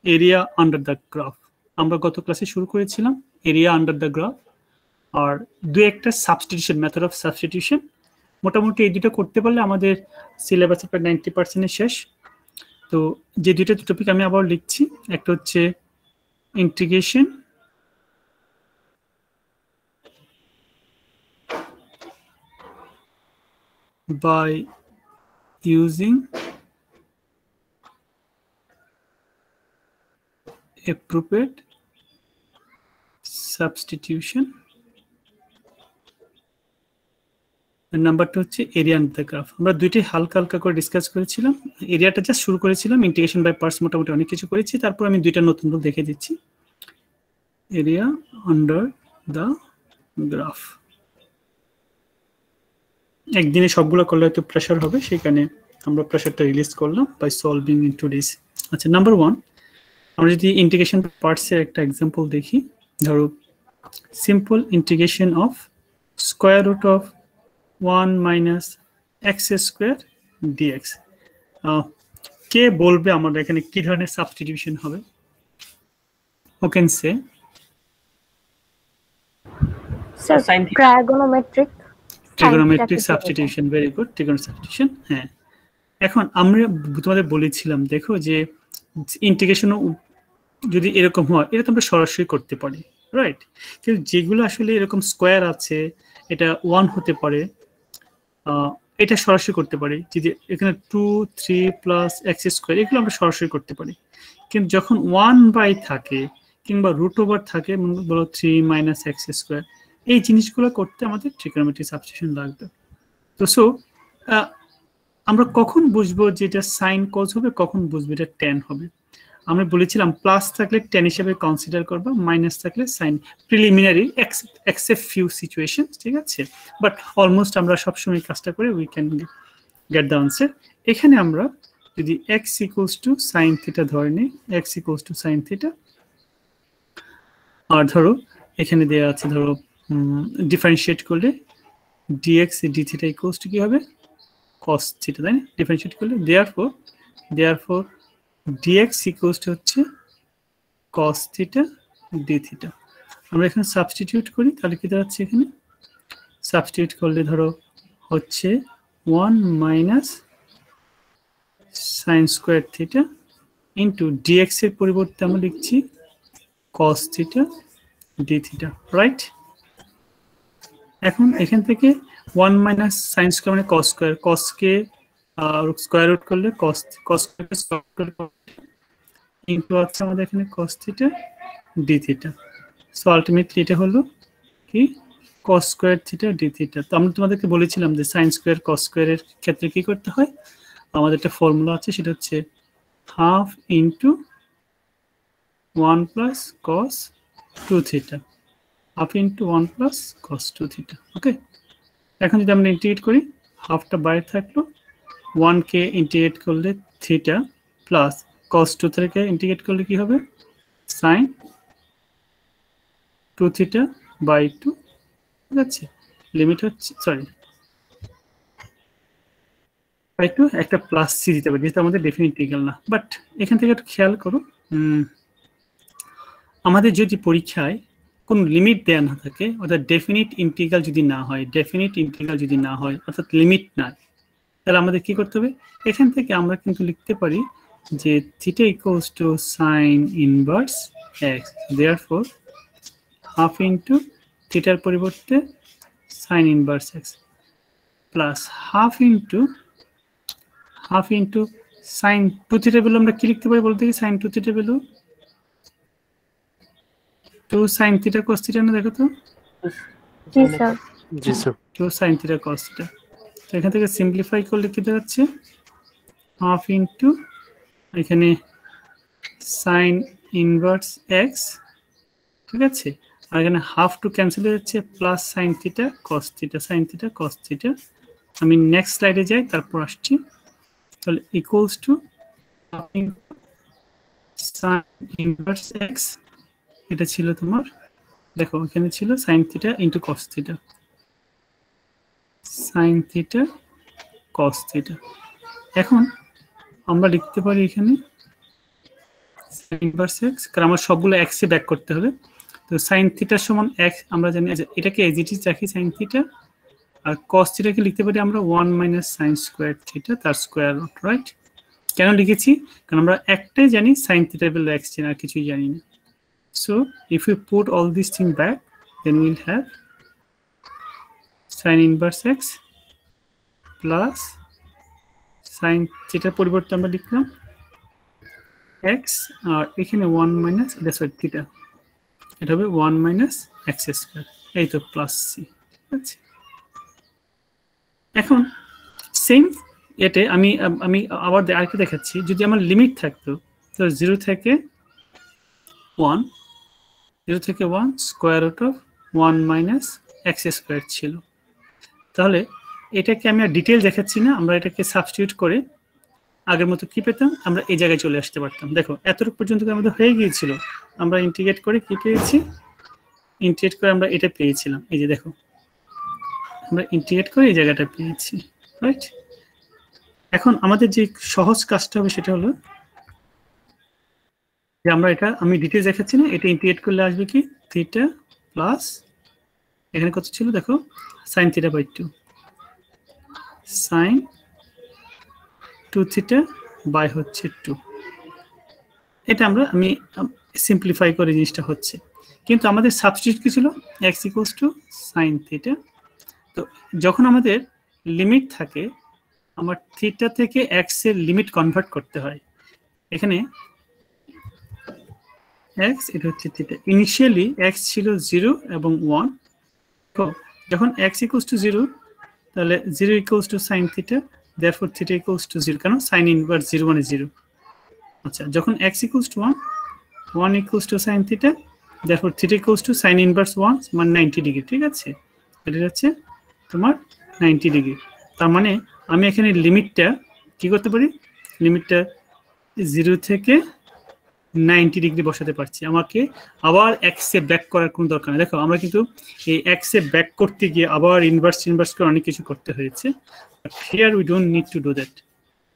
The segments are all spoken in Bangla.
Area under the graph. আমরা গত ক্লাসে শুরু করেছিলাম এরিয়া আন্ডার দ্য গ্রাফ আর দুই একটা সাবস্টিটিউশন, মেথড অফ সাবস্টিটিউশন। মোটামুটি এই দুটো করতে পারলে আমাদের সিলেবাসের প্রায় 90% শেষ। তো যে দুটো টপিক আমি আবার লিখছি, একটা হচ্ছে integration by using appropriate substitution, নাম্বারটা হচ্ছে এরিয়া আন্ডার দ্য গ্রাফ। আমরা দুইটাই হালকা হালকা করে ডিসকাস করেছিলাম, এরিয়াটা জাস্ট শুরু করেছিলাম, ইন্টিগ্রেশন বাই পার্টস মোটামুটি অনেক কিছু করেছি, তারপর আমি দুইটা নতুন রূপ দেখে দিচ্ছি। এরিয়া আন্ডার দ্য গ্রাফ একদিনে সবগুলো করলে হয়তো প্রেশার হবে, সেখানে আমরা প্রেশারটা রিলিজ করলাম বাই সলভিং ইনটু দিস। আচ্ছা, নাম্বার 1 আমরা যদি ইন্টিগ্রেশন পার্টসের একটা এক্সাম্পল দেখি, ধরো simple integration of square root of 1 minus x square dx. কে বলবে আমাদের এখানে কি ধরনের সাবস্টিটিউশন হবে? Who can say? Sir trigonometric substitution. Very good, trigonometric substitution. হ্যাঁ, এখন আমরা তোমাদের বলেছিলাম দেখো যে ইন্টিগ্রেশন যদি এরকম হয় এটা তো আমরা সরাসরি করতে পারি, রাইট? কিন্তু যেগুলো আসলে এরকম স্কোয়ার আছে, এটা 1 হতে পারে, এটা সরাসরি করতে পারি। যদি এখানে 2 3 প্লাস এক্স স্কোয়ার, এগুলো আমরা সরাসরি করতে পারি। কিন্তু যখন 1 থাকে কিংবা রুট ওভার থাকে, বলো 3 মাইনাস এক্স স্কোয়ার, এই জিনিসগুলো করতে আমাদের ট্রিগোনোমেট্রিক সাবস্টিটিউশন লাগবে। তো সো আমরা কখন বুঝবো যে এটা সাইন কজ হবে, কখন বুঝবো এটা ট্যান হবে? আমরা বলেছিলাম প্লাস থাকলে ট্যান হিসেবে কনসিডার করবা, মাইনাস থাকলে sine. Preliminary except few situation, ঠিক আছে, বাট অলমোস্ট আমরা সবসময় কাজটা করে we can get the answer. এখানে আমরা যদি x equals to sine theta ধরে নিই, x equals to sine theta, আর ধরো এখানে দেওয়া আছে, ধরো ডিফারেন্সিয়েট করলে dx d theta equals to কি হবে? কস থিটা, তাই না? ডিফারেন্সিয়েট করলে দেয়ারফর dx ইকুয়ালস টু হচ্ছে cos থিটা d থিটা। আমরা এখানে সাবস্টিটিউট করি, তাহলে কি দাঁড়াচ্ছে? এখানে সাবস্টিটিউট করলে ধরো হচ্ছে 1 minus sine square theta into dx এর পরিবর্তে আমরা লিখছি cos theta d theta, right? এখন এখান থেকে 1 মাইনাস সাইন স্কোয়ার মানে cos স্কোয়ার, cos কে স্কোয়ার রুট করলে cos ইনটু আছে আমাদের এখানে cos theta d theta. So ultimately এটা হলো কি? cos square theta d theta. তো আমরা তোমাদেরকে বলেছিলাম যে sin স্কয়ার cos স্কয়ারের ক্ষেত্রে কি করতে হয়, আমাদের একটা ফর্মুলা আছে, সেটা হচ্ছে half into 1 plus cos 2 theta, half into 1 plus cos 2 theta. Okay, এখন যদি আমরা ইন্টিগ্রেট করি, হাফটা বাইরে থাকলো, 1 কে ইন্টিগ্রেট করলে থিটা প্লাস cos 2 থেকে ইন্টিগ্রেট করলে কি হবে? sin 2 থিটা বাই 2, ঠিক আছে? লিমিট হচ্ছে, সরি, বাই 2 একটা প্লাস সি দিতে পারি, যেহেতু আমাদের ডেফিনিট ইন্টিগ্রাল না। বাট এখান থেকে একটু খেয়াল করো, আমাদের যদি পরীক্ষায় কোনো লিমিট দেওয়া না থাকে, অর্থাৎ ডেফিনিট ইন্টিগ্রাল যদি না হয়, অর্থাৎ লিমিট নাই, তাহলে আমাদের কি করতে হবে? এখান থেকে আমরা কিন্তু লিখতে পারি যে theta equals to sine inverse x, therefore half into থিটার পরিবর্তে sine inverse x plus half into sine 2 theta value আমরা কি লিখতে পারি বলতে? কি sine 2 theta value 2 sine theta cos theta না? দেখো তো, জি sir, 2 sine theta cos theta. তো এখান থেকে সিম্পলিফাই করলে কি দাঁড়াচ্ছে? হাফ ইনটু এখানে সাইন ইনভার্স এক্স, ঠিক আছে, আর এখানে হাফ টু ক্যান্সেল হয়ে যাচ্ছে, plus sign theta cos theta, sign theta cos theta. আমি নেক্সট স্লাইডে যাই, তারপর আসছি। তাহলে equals to sine inverse x, এটা ছিল তোমার, দেখো এখানে ছিল sine theta into cos theta, sign theta cos theta. এখন আমরা লিখতে পারি এখানে sin ইনভার্স x, কারণ আমার সবগুলো x এ ব্যাক করতে হবে। তো sin থিটা সমান x, আমরা জানি এটাকে এজ ইট ইজ রাখি sin থিটা, আর cos থিটাকে লিখতে পারি আমরা 1 মাইনাস sin স্কয়ার থিটা তার স্কয়ার রুট, রাইট? কেন লিখেছি? কারণ আমরা একটাই জানি sin থিটা ভ্যালু x, আর কিছুই জানি না। So if we put all these things back, then we'll have sin inverse x plus sin theta পরিবর্তে আমরা লিখলাম x, আর এখানে 1 মাইনাস এটা সরি থিটা, এটা হবে 1 মাইনাস x স্কয়ার, এই তো প্লাস c। ঠিক আছে, এখন সেম এতে আমি আবার আরেকটা দেখাচ্ছি। যদি আমার লিমিট থাকতো, তো 0 থেকে 1 square root of 1 minus x square ছিল, তাহলে এটাকে আমি আর ডিটেল দেখাচ্ছি না, আমরা এটাকে সাবস্টিটিউট করে আগের মতো কি পেতাম, আমরা এই জায়গায় চলে আসতে পারতাম। দেখো এতটুকু পর্যন্ত আমাদের হয়ে গিয়েছিল, আমরা ইন্টিগ্রেট করে কি পেয়েছি, ইন্টিগ্রেট করে আমরা এটা পেয়েছিলাম। এই যে দেখো আমরা ইন্টিগ্রেট করে এই জায়গাটা পেয়েছি, রাইট? এখন আমাদের যে সহজ কাজটা হবে সেটা হলো যে আমরা এটা, আমি ডিটেইলস দেখাচ্ছি না, এটা ইন্টিগ্রেট করলে আসবে কি থিটা প্লাস এখানে কত ছিল দেখো sin theta by 2 sin 2 theta by হচ্ছে 2। এটা আমি সিম্পলিফাই করে জিনিসটা হচ্ছে, কিন্তু আমাদের সাবস্টিটিউট কি ছিল, x equals to sin theta. তো যখন আমাদের লিমিট থাকে, আমার থিটা থেকে x এর লিমিট কনভার্ট করতে হয়। এখানে x এটা হচ্ছে থিটা, ইনিশিয়ালি x ছিল 0 এবং 1, তো যখন x ইকুয়ালস টু 0, তাহলে 0 equals to sin theta, therefore theta equals two 0, কারণ sin ইনভার্স 0 মানে 0। আচ্ছা, যখন x equals to 1 equals to sin theta, therefore theta equals two sin inverse 1 মানে 90 ডিগ্রি। ঠিক আছে, এটা হচ্ছে তোমার 90 ডিগ্রি। তার মানে আমি এখানে লিমিটটা কি করতে পারি, লিমিটটা 0 থেকে 90 ডিগ্রি বসাতে পারছি, আমাকে আবার x এ ব্যাক করার কোনো দরকার নেই। দেখো আমরা কিন্তু এই x এ ব্যাক করতে গিয়ে আবার ইনভার্স করে অনেক কিছু করতে হয়েছে, but here we don't need to do that.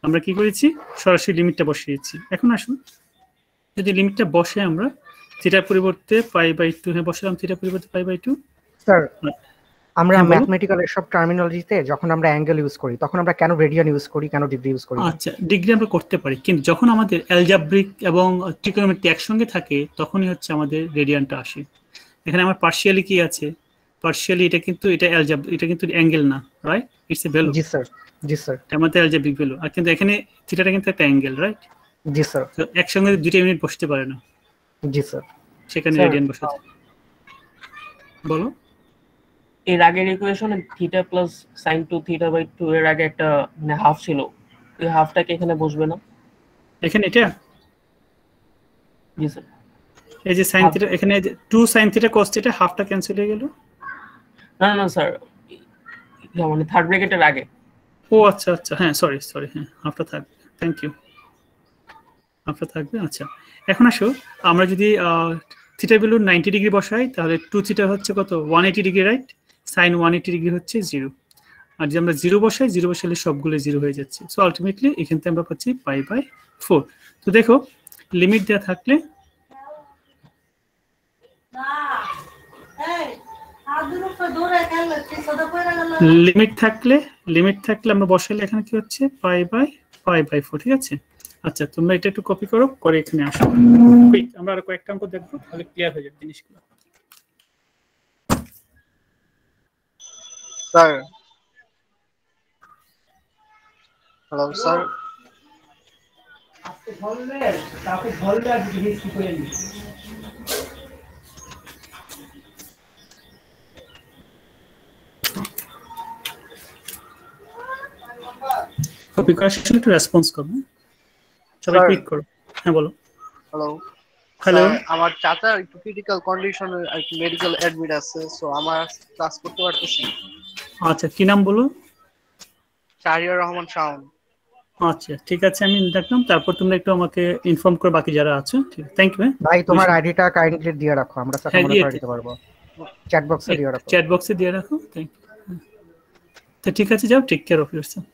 আমরা কি করেছি, সরাসরি লিমিটটা বসিয়েছি। এখন আসুন, যদি লিমিটটা বসে আমরা থিটার পরিবর্তে π/2, হ্যাঁ বসালাম থিটার পরিবর্তে π/2। স্যার আমরা ম্যাথমেটিক্যাল সব টার্মিনোলজিতে যখন আমরা অ্যাঙ্গেল ইউজ করি, তখন আমরা কেন রেডিয়ান ইউজ করি, কেন ডিগ্রি ইউজ করি? আচ্ছা, ডিগ্রি আমরা করতে পারি, কিন্তু যখন আমাদের অ্যালজাব্রিক এবং ট্রিগোনোমেট্রি একসঙ্গে থাকে, তখনই হচ্ছে আমাদের রেডিয়ানটা আসে। এখানে আমার পার্শিয়ালি কি আছে, পার্শিয়ালি এটা কিন্তু এটা এটা কিন্তু অ্যাঙ্গেল না, right? It's a value. G sir, G sir, এটা আমাদের অ্যালজাব্রিক ভ্যালু, আর কিন্তু এখানে থিটাটা কিন্তু একটা অ্যাঙ্গেল, রাইট? জি স্যার। তো একসঙ্গে দুইটা ইউনিট বসতে পারে না, জি স্যার। সেখানে রেডিয়ান বসাতে। বলো। এর আগের ইকুয়েশনে theta plus sin 2 theta by 2 এর আগে একটা মানে হাফ ছিল, এই হাফটাকে এখানে বসবে না এখানে এটা? জি স্যার। এই যে sin থিটা, এখানে 2 sin থিটা cos থিটা হাফটা ক্যান্সেল হয়ে গেল। না না স্যার, মানে থার্ড ব্র্যাকেটের আগে। ও আচ্ছা আচ্ছা, হ্যাঁ সরি, হ্যাঁ হাফটা থাকবে, থ্যাংক ইউ, হাফটা থাকবে। আচ্ছা, এখন আসো আমরা যদি থিটা ভ্যালু 90 ডিগ্রি বসাই, তাহলে 2 থিটা হচ্ছে কত, 180 ডিগ্রি, রাইট? sin 180 ডিগ্রি হচ্ছে 0, আর যদি আমরা 0 বসাই, 0 বসালে সবগুলো 0 হয়ে যাচ্ছে। সো আলটিমেটলি এখান থেকে আমরা পাচ্ছি π/4। তো দেখো লিমিট দেওয়া থাকলে, লিমিট থাকলে আমরা বসালে এখানে কি হচ্ছে π/4। ঠিক আছে, আচ্ছা তোমরা এটা একটু কপি করো, করে এখানে আসো, কুইক আমরা আরো কয়েকটা অঙ্ক দেখবো, তাহলে ক্লিয়ার হয়ে যাবে জিনিসগুলো। স্যার হ্যালো স্যার, আজকে বললে তাকে বললে আর জিনিস কি করে নি। কপি করার শেষে একটু রেসপন্স করো, সবাই Sir. ক্লিক করো। হ্যাঁ বলো। Hello hello. আমার চাচার একটু ক্রিটিক্যাল কন্ডিশনে একটু মেডিকেল অ্যাডমিট আছে, সো আমার ক্লাস করতে পারতেছি। আচ্ছা, কি নাম বলো? শাহরিয়ার রহমান শাওন। আচ্ছা ঠিক আছে, আমি দেখলাম, তারপর তোমরা একটু আমাকে ইনফর্ম করো বাকি যারা আছে। ঠিক, থ্যাংক ইউ। ভাই তোমার আইডিটা কাইন্ডলি দিয়ে রাখো, আমরা সাথে হ্যাঁ, মনে দিয়ে করে দিতে পারবো। চ্যাট বক্সে দিয়ে রাখো। চ্যাট বক্সে দিয়ে রাখো, থ্যাংক ইউ। তো ঠিক আছে, যাও, take care of yourself.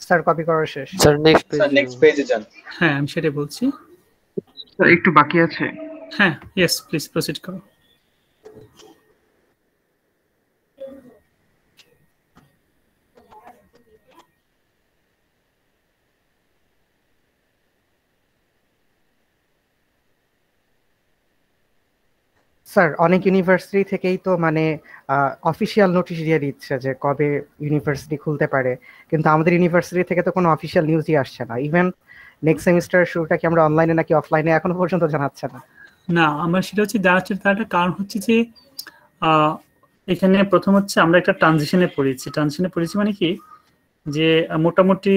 Sir copy করা শেষ। স্যার নেক্সট স্যার নেক্সট পেজে যান। হ্যাঁ আমি সেটাই বলছি। স্যার একটু বাকি আছে। হ্যাঁ ইয়েস প্লিজ প্রসিড করো। স্যার অনেক ইউনিভার্সিটি থেকেই তো মানে অফিসিয়াল নোটিশ দিয়ে দিচ্ছে যে কবে ইউনিভার্সিটি খুলতে পারে, কিন্তু আমাদের ইউনিভার্সিটি থেকে তো কোনো অফিসিয়াল নিউজই আসছে না। ইভেন নেক্সট সেমিস্টারের শুরুটা কি আমরা অনলাইনে নাকি অফলাইনে এখনো পর্যন্ত জানাচ্ছে না। না আমরা সেটা হচ্ছে জানাচ্ছি, তার একটা কারণ হচ্ছে যে এখানে প্রথম হচ্ছে আমরা একটা ট্রানজিশনে পড়েছি মানে কি যে মোটামুটি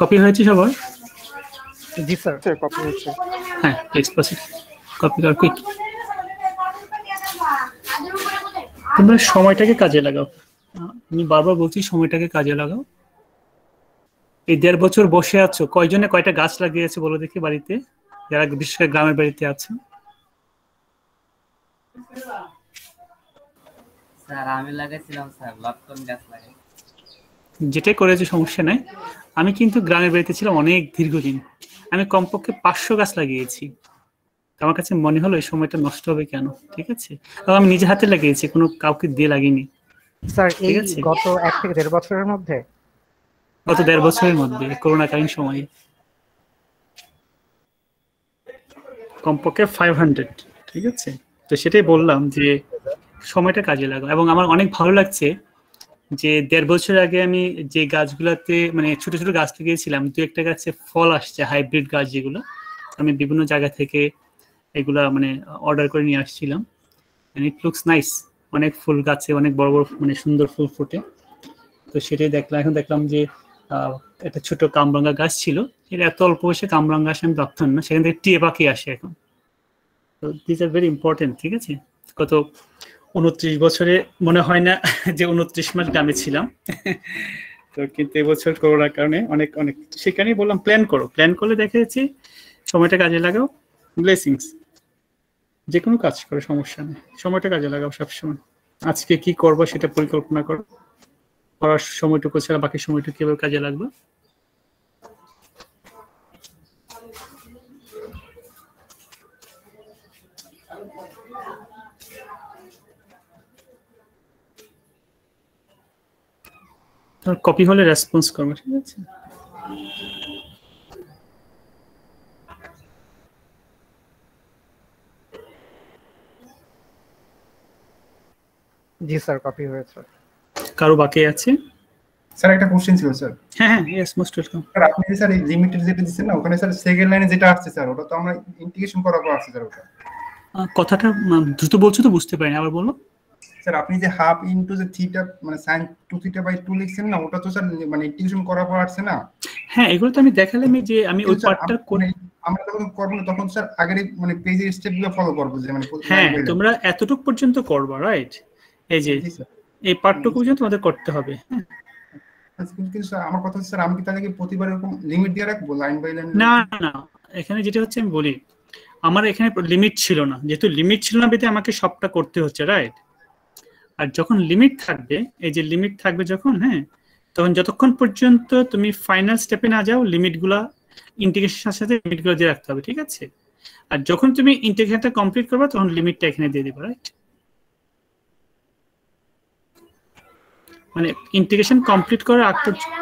কপি হয়েছে সবার? জি স্যার। স্যার কপি হচ্ছে। হ্যাঁ প্লিজ প্রসিড, কপি কর কুইক। তোমরা সময়টাকে কাজে লাগাও, আমি বারবার বলছি সময়টাকে কাজে লাগাও। এই 1.5 বছর বসে আছো, কয়জনে কয়টা গাছ লাগিয়েছে বলো দেখি বাড়িতে, যারা বিশেষ করে গ্রামের বাড়িতে আছে? স্যার আমি লাগাইছিলাম স্যার, লটকন গাছ লাগাই। যেটাই করেছে সমস্যা নাই। আমি কিন্তু গ্রামের বাড়িতে ছিলাম অনেক দীর্ঘদিন, আমি কমপক্ষে 500 গাছ লাগিয়েছি। আমার কাছে মনে হলো এই সময়টা নষ্ট হবে কেন, ঠিক আছে। আমি নিজে হাতে লাগিয়েছি, কোনো কাউকে দিয়ে লাগিনি। স্যার এই গত 1 থেকে 1.5 বছরের মধ্যে, গত 1.5 বছরের মধ্যে করোনাকালীন সময়ে কমপক্ষে 500, ঠিক আছে। তো সেটাই বললাম যে সময়টা কাজে লাগাও। এবং আমার অনেক ভালো লাগছে যে 1.5 বছর আগে আমি যে গাছগুলাতে মানে ছোট ছোট গাছ লাগিয়েছিলাম, 2-1টা গাছে ফল আসছে, হাইব্রিড গাছ যেগুলো আমি বিভিন্ন জায়গা থেকে এগুলা মানে অর্ডার করে নিয়ে আসছিলাম। ইট লুকস নাইস, অনেক ফুল গাছে অনেক বড় বড় মানে সুন্দর ফুল ফোটে। তো সেটাই দেখলাম। এখন দেখলাম যে একটা ছোট কামরাঙ্গা গাছ ছিল, এটা এত অল্প বয়সে কামরাঙ্গা আসে আমি ভাবতাম না, সেখান থেকে টিয়ে পাখি আসে এখন। তো দিস আর ভেরি ইম্পর্টেন্ট, ঠিক আছে। গত 29 বছরে মনে হয় না যে 29 মাস গ্রামে ছিলাম। তো কিন্তু এবছর করোনার কারণে অনেক অনেক সেখানেই বললাম প্ল্যান করো, প্ল্যান করলে দেখা যাচ্ছে সময়টা কাজে লাগাও। ব্লেসিংস, যে কোনো কাজ করো সমস্যা নেই, সময়টা কাজে লাগাও সবসময়। আজকে কি করবো সেটা পরিকল্পনা করো, পড়ার সময়টুকু ছাড়া বাকি সময়টুকু কিভাবে কাজে লাগবে। কপি হলে রেসপন্স করবো, ঠিক আছে। জি স্যার কপি হয়েছে। কারো বাকি আছে? স্যার একটা কোশ্চেন ছিল স্যার। হ্যাঁ হ্যাঁ ইয়েস মোস্ট ওয়েলকাম। স্যার আপনি যে স্যার এই লিমিটেড যেটা দিচ্ছেন না, ওখানে স্যার সেকেন্ড লাইনে যেটা আসছে স্যার, ওটা তো আমরা ইন্টিগ্রেশন করার পর আসছে স্যার। ওটা কথাটা দ্রুত বলছো তো বুঝতে পারিনি, আবার বলো। স্যার আপনি যে হাফ ইনটু যে থিটা মানে sin 2θ/2 লিখছেন না, ওটা তো স্যার মানে ইন্টিগ্রেশন করার পর আসছে না। হ্যাঁ এগুলো তো আমি দেখালাম যে আমি ওই পার্টটা করে আমরা যখন করব না তখন স্যার আগের মানে পেজের স্টেপগুলো ফলো করব যে মানে হ্যাঁ তোমরা এতটুকু পর্যন্ত করবা, রাইট। এই যে এই পার্টটুকু পর্যন্ত তোমাদের করতে হবে। কিন্তু স্যার আমার কথা হচ্ছে স্যার আমি কি তাহলে কি প্রতিবার এরকম লিমিট দিয়ে রাখবো লাইন বাই লাইন? না না, এখানে যেটা হচ্ছে আমি বলি, আমার এখানে লিমিট ছিল না, যেহেতু লিমিট ছিল না বেতে আমাকে সবটা করতে হচ্ছে, রাইট। আর যখন লিমিট থাকবে, এই যে লিমিট থাকবে যখন, হ্যাঁ তখন যতক্ষণ পর্যন্ত তুমি ফাইনাল স্টেপে না যাও লিমিটগুলা ইন্টিগ্রেশনের সাথে লিমিটগুলো দিয়ে রাখতে হবে, ঠিক আছে। আর যখন তুমি ইন্টিগ্রেশনটা কমপ্লিট করবে তখন লিমিটটা এখানে দিয়ে দিবে, রাইট। মানে ইন্টিগ্রেশন কমপ্লিট করার আগ পর্যন্ত।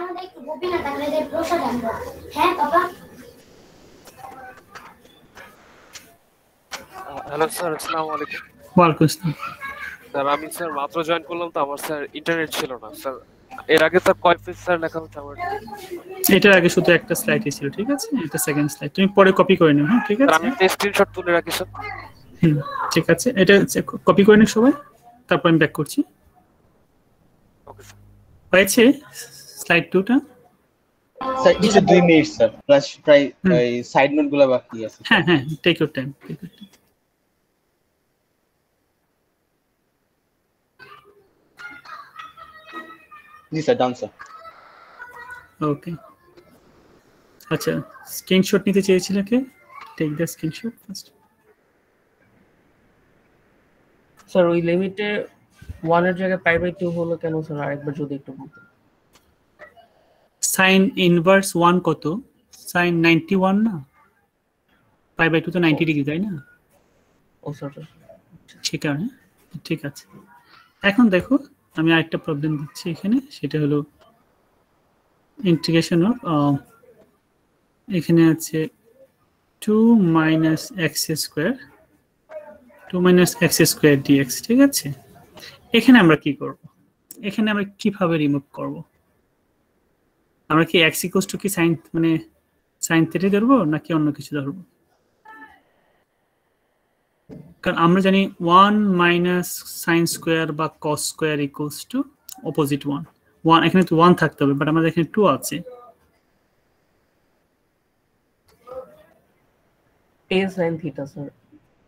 হ্যালো স্যার, আসসালামু আলাইকুম। ওয়ালাইকুম আসসালাম। স্যার আমি স্যার মাত্র জয়েন করলাম তো, আমার স্যার ইন্টারনেট ছিল না স্যার। এর আগে স্যার কয় পেজ স্যার লেখা হচ্ছে আমার? এটার আগে শুধু একটা স্লাইডই ছিল, ঠিক আছে? এটা সেকেন্ড স্লাইড, তুমি পরে কপি করে নিও। হ্যাঁ, ঠিক আছে, আমি একটা স্ক্রিনশট তুলে রাখি স্যার। ঠিক আছে, এটা কপি করে নিও সবাই, তারপর আমি ব্যাক করছি। Okay sir. হয়েছে স্লাইড 2টা? স্যার এটা 2 মিনিট স্যার, প্রায় এই সাইড নোটগুলো বাকি আছে। হ্যাঁ হ্যাঁ, take your time, take your time. জি স্যার, ডান স্যার। ওকে, আচ্ছা, স্ক্রিনশট নিতে চেয়েছিলে কে? Take the screenshot first. Sir ওই লিমিটে 1 এর জায়গায় π/2 হলো কেন স্যার, আরেকবার যদি একটু বলতেন। সাইন ইনভার্স 1 কত? সাইন 91 না? π/2 তো 90 ডিগ্রি, তাই না? ও স্যার, ঠিক আছে, ঠিক আছে। এখন দেখো আমি আরেকটা প্রবলেম দিচ্ছি এখানে, সেটা হলো ইন্টিগ্রেশন অফ এখানে আছে 2 - x² dx, ঠিক আছে? এখানে আমরা কি করব? এখানে আমরা কিভাবে রিমুভ করব? আমরা কি x = কি সাইন মানে সাইন থিটা ধরবো নাকি অন্য কিছু ধরবো? কারণ আমরা জানি 1 - sin² বা cos² = অপোজিট 1 এখানে তো 1 থাকতে হবে, বাট আমাদের এখানে 2 আছে। a sin থিটা স্যার,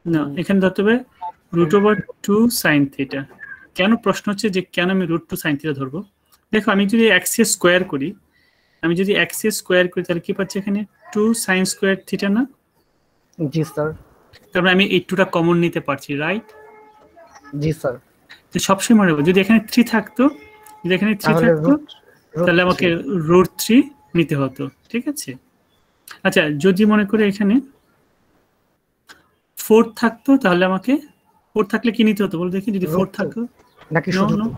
না, এখানে ধরতে হবে √2 sin থিটা। কেন প্রশ্ন হচ্ছে যে কেন আমি √2 sin থিটা ধরবো? দেখো আমি যদি x স্কয়ার করি, তাহলে কি পাচ্ছি এখানে 2 sin² থিটা না? জি স্যার। তারপরে আমি এই 2টা কমন নিতে পারছি, রাইট? জি স্যার। তো সবসময় মনে রাখবো যদি এখানে 3 থাকতো, তাহলে আমাকে √3 নিতে হতো, ঠিক আছে? আচ্ছা, যদি মনে করে এখানে 4 থাকতো, তাহলে আমাকে 4 থাকলে কি নিতে হতো বল দেখি? যদি 4 থাকতো নাকি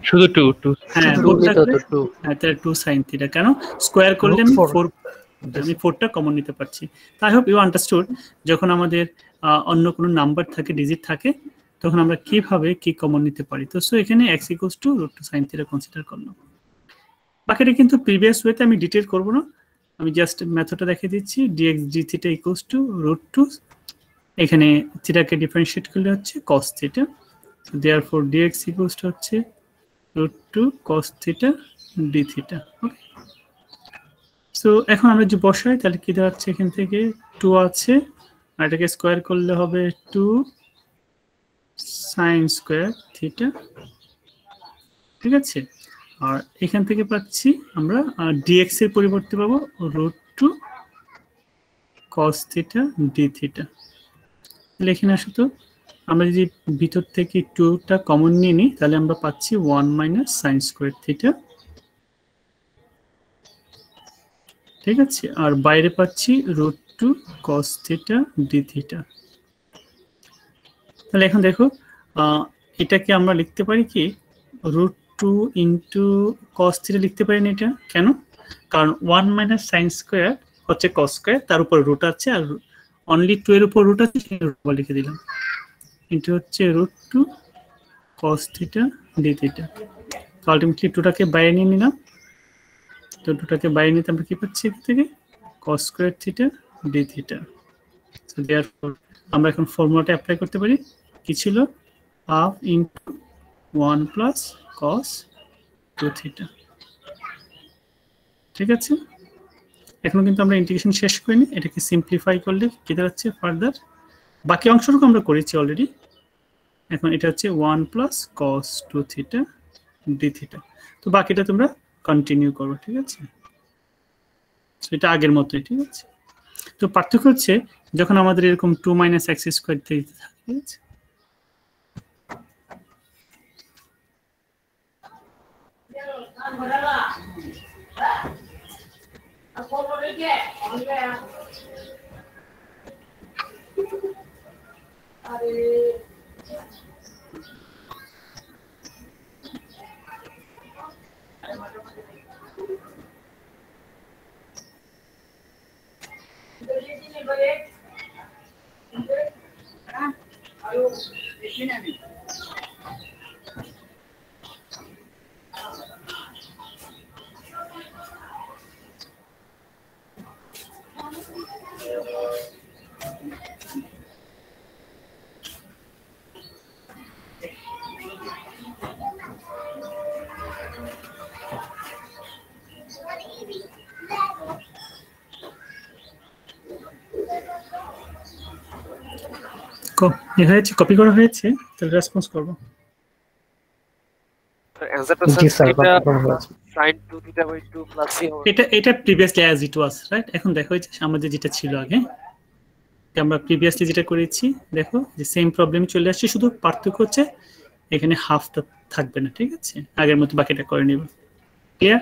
শুধু 2 হ্যাঁ, 4 থাকলে হ্যাঁ, তাহলে 2 sin থিটা। কেন স্কয়ার করলে আমি 4টা কমন নিতে পারছি। I hope you understood. যখন আমাদের অন্য কোনো নাম্বার থাকে, ডিজিট থাকে, তখন আমরা কিভাবে কি কমন নিতে পারি। তো সো এখানে x = √2 sin থিটা কনসিডার করলাম। বাকিটা কিন্তু প্রিভিয়াস ওয়েতে আমি ডিটেইল করব না, আমি জাস্ট মেথডটা দেখিয়ে দিচ্ছি। dx dθ = √2, এখানে থিটাকে ডিফারেন্সিয়েট করলে হচ্ছে cos theta. So therefore dx = হচ্ছে √2 cos থিটা dθ। ওকে, সো এখন আমরা যে বসাই তাহলে কি দাঁড়াচ্ছে? এখান থেকে 2 আছে, আর এটাকে স্কয়ার করলে হবে 2 sin² থিটা, ঠিক আছে? আর এখান থেকে পাচ্ছি আমরা dx এর পরিবর্তে পাবো √2 cos থিটা dθ। তাহলে এখানে আসো তো, আমরা যদি ভিতর থেকে 2টা কমন নিয়ে নিই, তাহলে আমরা পাচ্ছি 1 - sin² থিটা, ঠিক আছে? আর বাইরে পাচ্ছি √2 cos থিটা dθ। তাহলে এখন দেখো এটাকে আমরা লিখতে পারি কি √2 * cos থিটা লিখতে পারি না? এটা কেন? কারণ 1 - sin² হচ্ছে cos², তার উপর রুট আছে, আর অনলি 2 এর উপর রুট আছে, লিখে দিলাম। এটা হচ্ছে √2 cos থিটা dθ। তো আলটিমেটলি 2টাকে বাইরে নিয়ে নিলাম, তো 2টাকে বাইরে নিতে আমরা কি পাচ্ছি এখান থেকে cos² theta dθ। So therefore আমরা এখন ফর্মুলাটা অ্যাপ্লাই করতে পারি। কি ছিল? ½ * 1 + cos 2θ, ঠিক আছে? এখন কিন্তু আমরা ইন্টিগ্রেশন শেষ করিনি, এটাকে সিম্পলিফাই করলে কি দাঁড়াচ্ছে ফার্দার? বাকি অংশটুকু আমরা করেছি অলরেডি। এখন এটা হচ্ছে 1 + cos 2θ dθ। তো বাকিটা তোমরা কন্টিনিউ করবে, ঠিক আছে? এটা আগের মতোই, ঠিক আছে? তো পার্থক্য হচ্ছে যখন আমাদের এরকম 2 - x² থাকে, ঠিক আছে? হয়েছে, কপি করা হয়েছে, তাহলে রেসপন্স করবো। অ্যানসারটা জি স্যার, এটা কপি করা হয়েছে। sin 2 theta by 2 plus c হবে। এটা previously as it was, right? এখন দেখো এই যে আমাদের যেটা ছিল আগে, আমরা প্রিভিয়াসলি যেটা করেছি, দেখো যে সেম প্রবলেম চলে আসছে, শুধু পার্থক্য হচ্ছে এখানে হাফটা থাকবে না, ঠিক আছে? আগের মতো বাকিটা করে নিব। ক্লিয়ার?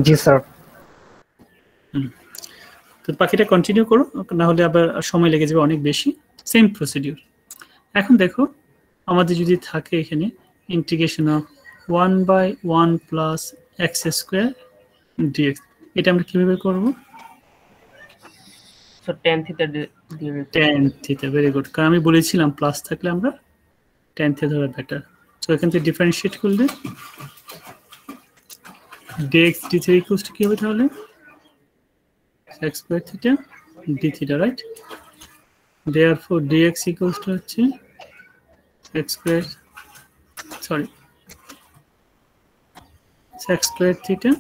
জি স্যার। তো বাকিটা কন্টিনিউ করো, না হলে আবার সময় লেগে যাবে অনেক বেশি। Same procedure. এখন দেখো আমাদের যদি থাকে এখানে integration of 1/1 plus x square dx, এটা আমরা কিভাবে করব? সো tan থিটা দিয়ে tan থিটা, ভেরি গুড। কারণ আমি বলেছিলাম প্লাস থাকলে আমরা tan থিটা ধরা বেটার। সো এখান থেকে ডিফারেন্সিয়েট করলে dx d3 ইকুয়ালস টু কি হবে তাহলে? x square theta d theta, right? therefore dx equals to হচ্ছে x square, sorry, x square theta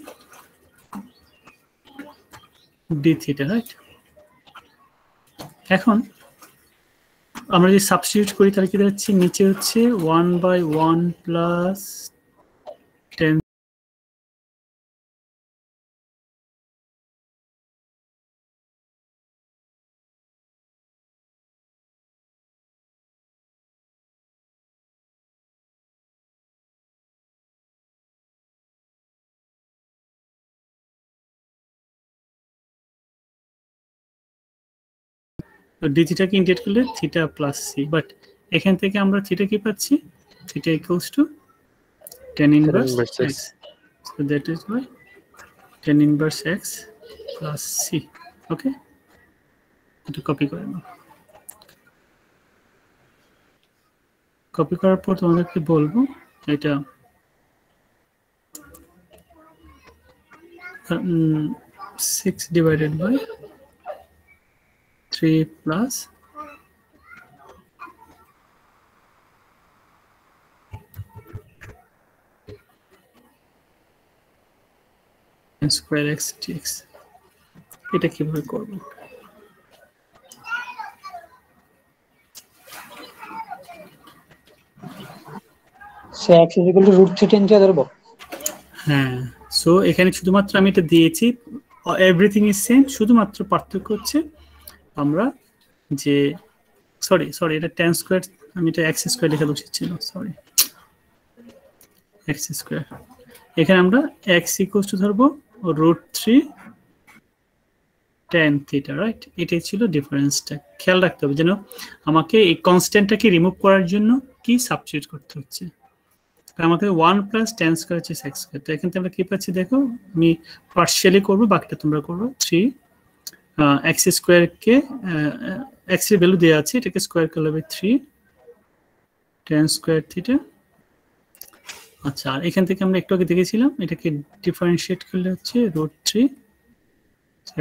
d theta, right? এখন আমরা যদি সাবস্টিটিউট করি তাহলে কি হচ্ছে? নিচে হচ্ছে 1/1 প্লাস 10 ডি থিটাকে ইন্টিগ্রেট করলে থিটা প্লাস সি, বাট এখান থেকে আমরা থিটা কি পাচ্ছি? Theta equals two tan inverse x, so that is why tan inverse x plus c. ওকে, এটা কপি করে নাও। কপি করার পর তোমাদেরকে বলবো এটা 6 divided by 3 plus square x dx, এটা কিভাবে করব? সো x √3 দিয়ে ধরব। হ্যাঁ, সো এখানে শুধুমাত্র আমি এটা দিয়েছি, এভরিথিং ইজ সেম, শুধুমাত্র পার্থক্য হচ্ছে আমরা যে সরি এটা tan স্কয়ার, আমি এটা x স্কয়ার লেখা উচিত ছিল, সরি, x স্কয়ার। এখানে আমরা x ইকুয়ালস টু ধরবো √3 tan থিটা, রাইট? এটাই ছিল ডিফারেন্সটা। খেয়াল রাখতে হবে যেন আমাকে এই কনস্ট্যান্টটাকে রিমুভ করার জন্য কি সাবস্টিটিউট করতে হচ্ছে। আমাকে 1 প্লাস tan স্কয়ার হচ্ছে x স্কয়ার। তো এখান থেকে আমরা কি পাচ্ছি দেখো, আমি পার্শিয়ালি করব, বাকিটা তোমরা করবে। 3 x স্কয়ার কে x এর ভ্যালু দেওয়া আছে, এটাকে স্কয়ার করলে হবে 3 tan স্কয়ার থিটা। আচ্ছা, আর এখান থেকে আমরা একটু আগে দেখেছিলাম এটাকে ডিফারেন্সিয়েট করলে হচ্ছে √3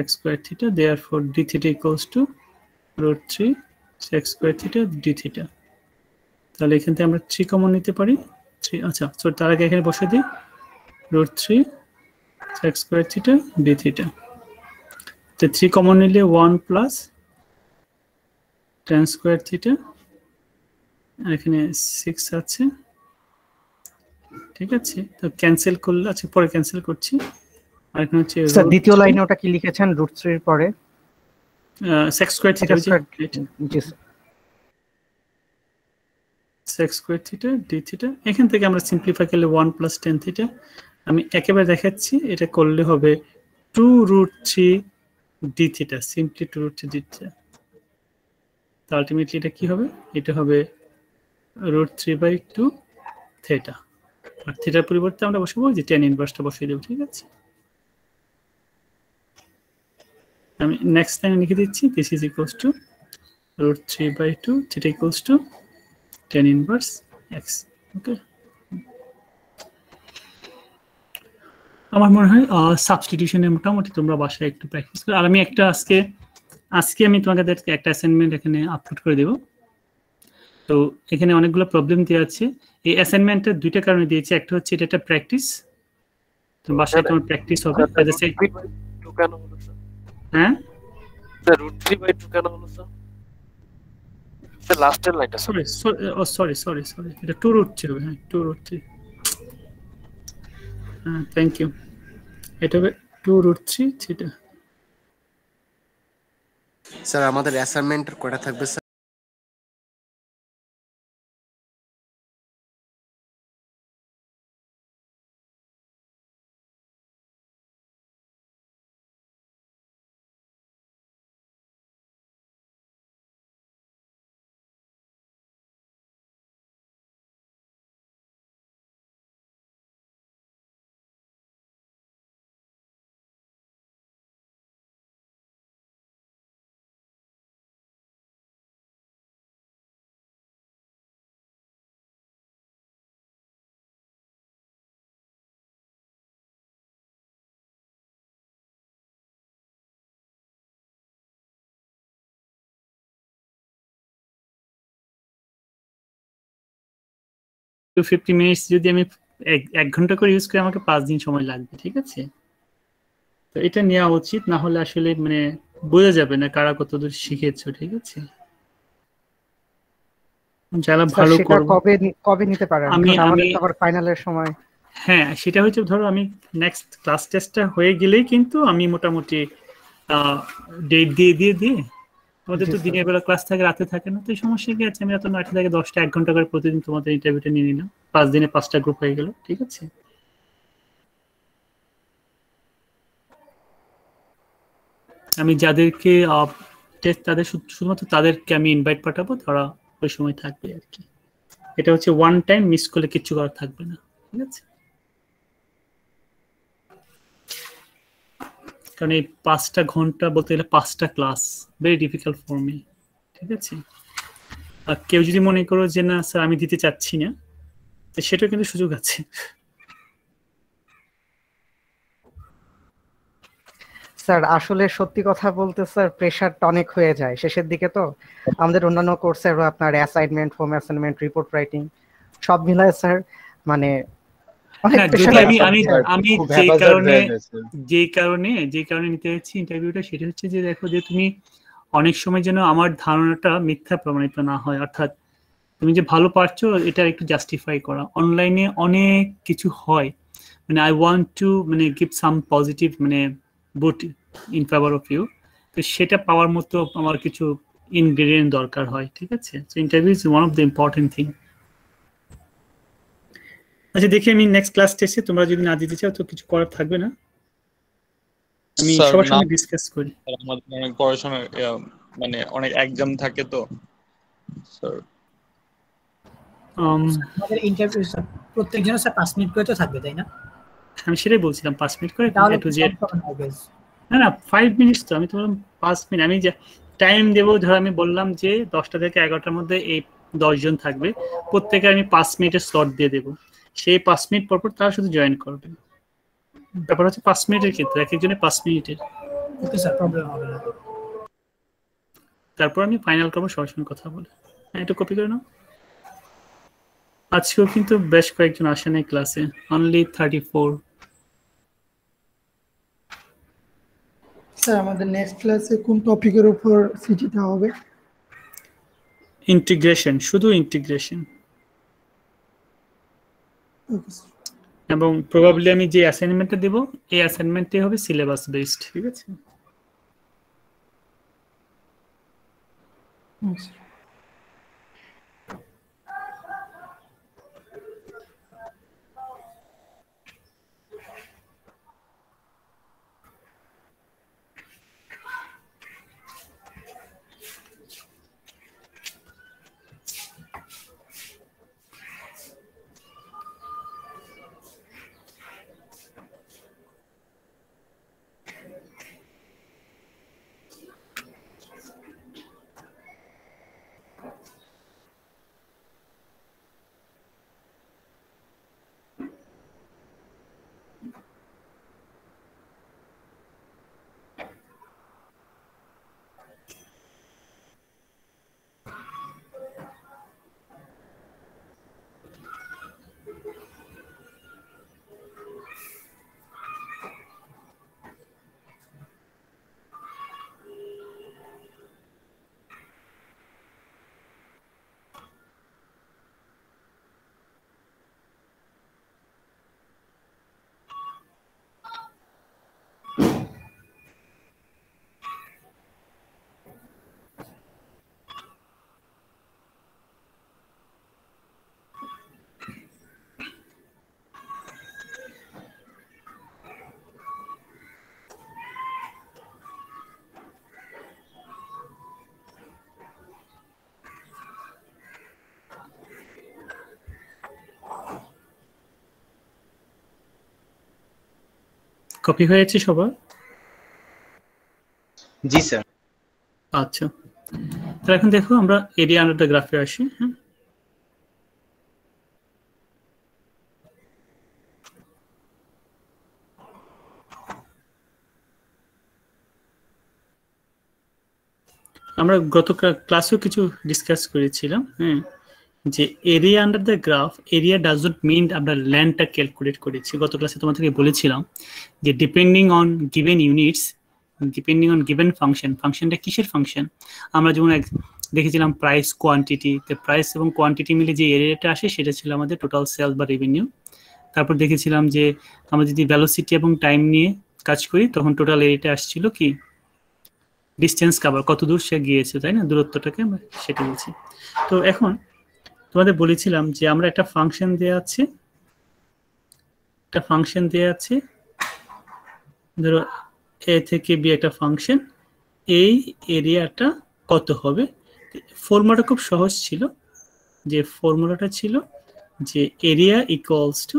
x square theta, therefore d theta equals two √3 x square theta d theta. তাহলে এখান থেকে আমরা 3 কমন নিতে পারি। 3, আচ্ছা সরি, তার আগে এখানে বসে দিই √3 x square theta d theta. তো 3 কমন নিলে 1 প্লাস tan স্কয়ার থিটা, আর এখানে 6 আছে, ঠিক আছে? তো ক্যান্সেল করলে, আচ্ছা পরে ক্যান্সেল করছি। আর এখানে হচ্ছে স্যার দ্বিতীয় লাইনে ওটা কি লিখেছেন √3 এর পরে? x স্কয়ার থিটা, জি sir. x square theta d theta. এখান থেকে আমরা সিম্পলিফাই করলে 1 প্লাস tan থিটা। আমি একেবারে দেখাচ্ছি, এটা করলে হবে 2√3 d theta, simply 2√3 d theta. তো আলটিমেটলি এটা কি হবে? এটা হবে √3/2 থিটা। আর থিটার পরিবর্তে আমরা বসাবো যে tan ইনভার্সটা বসিয়ে দেব, ঠিক আছে? আমি নেক্সট লাইনে লিখে দিচ্ছি, this is equals to √3/2 theta equals two tan inverse x। ওকে, আমার মনে হয় সাবস্টিটিউশনে মোটামুটি তোমরা বাসায় একটু প্র্যাকটিস করো। আর আমি একটা আজকে আমি তোমাদেরকে একটা অ্যাসাইনমেন্ট এখানে আপলোড করে দেব। তো এখানে অনেকগুলো প্রবলেম দেওয়া আছে। এই অ্যাসাইনমেন্টের দুইটা কারণে দিয়েছি, একটা হচ্ছে এটা একটা প্র্যাকটিস, তো বাসায় তোমার প্র্যাকটিস হবে। হ্যাঁ √3/2 কেন হলো স্যার? লাস্টের লাইনটা সরি এটা 2√3 হবে। হ্যাঁ 2√3, হ্যাঁ থ্যাংক ইউ। এটা হবে 2√3 সেটা। স্যার আমাদের অ্যাসাইনমেন্টের কয়টা থাকবে স্যার? টু 50 মিনিটস যদি আমি 1 ঘন্টা করে ইউজ করি, আমাকে 5 দিন সময় লাগবে, ঠিক আছে? তো এটা নেওয়া উচিত, না হলে আসলে মানে বোঝা যাবে না কারা কতদূর শিখেছো, ঠিক আছে? যারা ভালো করবে কবে নিতে পারেন? আমাদের তো আবার ফাইনালের সময়। হ্যাঁ সেটা হচ্ছে, ধরো আমি নেক্সট ক্লাস টেস্টটা হয়ে গেলেই কিন্তু আমি মোটামুটি ডেট দিয়ে তোমাদের তো দিনের বেলা ক্লাস থাকে, রাতে থাকে না, তো এই সমস্যা কি আছে? আমি রাত 9টা থেকে 10টা 1 ঘন্টা করে প্রতিদিন তোমাদের ইন্টারভিউটা নিয়ে নিলাম, 5 দিনে 5টা গ্রুপ হয়ে গেল, ঠিক আছে? আমি যাদেরকে তাদের শুধুমাত্র তাদেরকে আমি ইনভাইট পাঠাবো, তারা ওই সময় থাকবে আর কি। এটা হচ্ছে ওয়ান টাইম, মিস করলে কিচ্ছু করার থাকবে না, ঠিক আছে? কারণ এই 5টা ঘন্টা বলতে গেলে 5টা class, very difficult for me, ঠিক আছে? আর কেউ যদি মনে করো যে না স্যার আমি দিতে চাচ্ছি না, তো সেটাও কিন্তু সুযোগ আছে। স্যার আসলে সত্যি কথা বলতে স্যার প্রেশারটা অনেক হয়ে যায় শেষের দিকে। তো আমাদের অন্যান্য কোর্সেরও আপনার assignment, home assignment, report writing সব মিলায় স্যার মানে আমি যে কারণে নিতে যাচ্ছি ইন্টারভিউটা, সেটা হচ্ছে যে দেখো যে তুমি অনেক সময় যেন আমার ধারণাটা মিথ্যা প্রমাণিত না হয়, অর্থাৎ তুমি যে ভালো পারছো এটা একটু জাস্টিফাই করা। অনলাইনে অনেক কিছু হয়, মানে আই ওয়ান্ট টু মানে গিভ সাম পজিটিভ মানে বুট ইন ফেভার অফ ইউ, তো সেটা পাওয়ার মতো আমার কিছু ইনগ্রেডিয়েন্ট দরকার হয়, ঠিক আছে? So interview is one of the important thing. আচ্ছা দেখি আমি নেক্সট ক্লাস টেস্টে তোমরা যদি না দিতে চাও তো কিছু করার থাকবে না, আমি সবার সঙ্গে ডিসকাস করি। আমাদের অনেক পড়াশোনা মানে অনেক এক্সাম থাকে তো স্যার। আমাদের ইন্টারভিউ স্যার প্রত্যেকজনের স্যার 5 মিনিট করে তো থাকবে, তাই না? আমি সেটাই বলছিলাম 5 মিনিট করে, না 5 মিনিট তো আমি তো বললাম 5 মিনিট। আমি যে টাইম দেবো, ধর আমি বললাম যে 10টা থেকে 11টার মধ্যে এই 10 জন থাকবে, প্রত্যেকে আমি 5 মিনিটের স্লট দিয়ে দেবো, সেই 5 মিনিট পর তারা শুধু জয়েন করবে। ব্যাপার হচ্ছে 5 মিনিটের ক্ষেত্রে এক একজনের 5 মিনিটের। ওকে স্যার, প্রবলেম হবে না। তারপর আমি ফাইনাল করবো সবার সঙ্গে কথা বলে। হ্যাঁ এটা কপি করে নাও। আজকেও কিন্তু বেশ কয়েকজন আসে নাই ক্লাসে, অনলি 34। স্যার আমাদের নেক্সট ক্লাসে কোন টপিকের উপর সিটিটা হবে? ইন্টিগ্রেশন, শুধু ইন্টিগ্রেশন। এবং প্রবাবলি আমি যে অ্যাসাইনমেন্টটা দেব এই অ্যাসাইনমেন্টটাই হবে সিলেবাস বেসড, ঠিক আছে? কপি হয়েছে সবার? জি স্যার। আচ্ছা, তাহলে এখন দেখো আমরা এরিয়া আন্ডার দ্য গ্রাফে আসি। হ্যাঁ, আমরা গত ক্লাসেও কিছু ডিসকাস করেছিলাম, হ্যাঁ, যে area under the graph, area does not mean আমরা ল্যান্ডটা ক্যালকুলেট করেছি। গত ক্লাসে তোমাদেরকে বলেছিলাম যে depending on given units, depending on given function, ফাংশনটা কিসের ফাংশন? আমরা যেমন দেখেছিলাম প্রাইস কোয়ান্টিটি, প্রাইস এবং কোয়ান্টিটি মিলে যে এরিয়াটা আসে সেটা ছিল আমাদের টোটাল সেল বা রেভিনিউ। তারপর দেখেছিলাম যে আমরা যদি ভেলোসিটি এবং টাইম নিয়ে কাজ করি তখন টোটাল এরিয়াটা আসছিল কি ডিস্টেন্স কভার, কত দূর সে গিয়েছে, তাই না, দূরত্বটাকে আমরা সেটা বলছি। তো এখন তোমাদের বলেছিলাম যে আমরা একটা ফাংশন দেয়া আছে, ধরো এ থেকে বি একটা ফাংশন, এই এরিয়াটা কত হবে? ফর্মুলাটা খুব সহজ ছিল, যে ফর্মুলাটা ছিল যে এরিয়া ইকুয়ালস টু,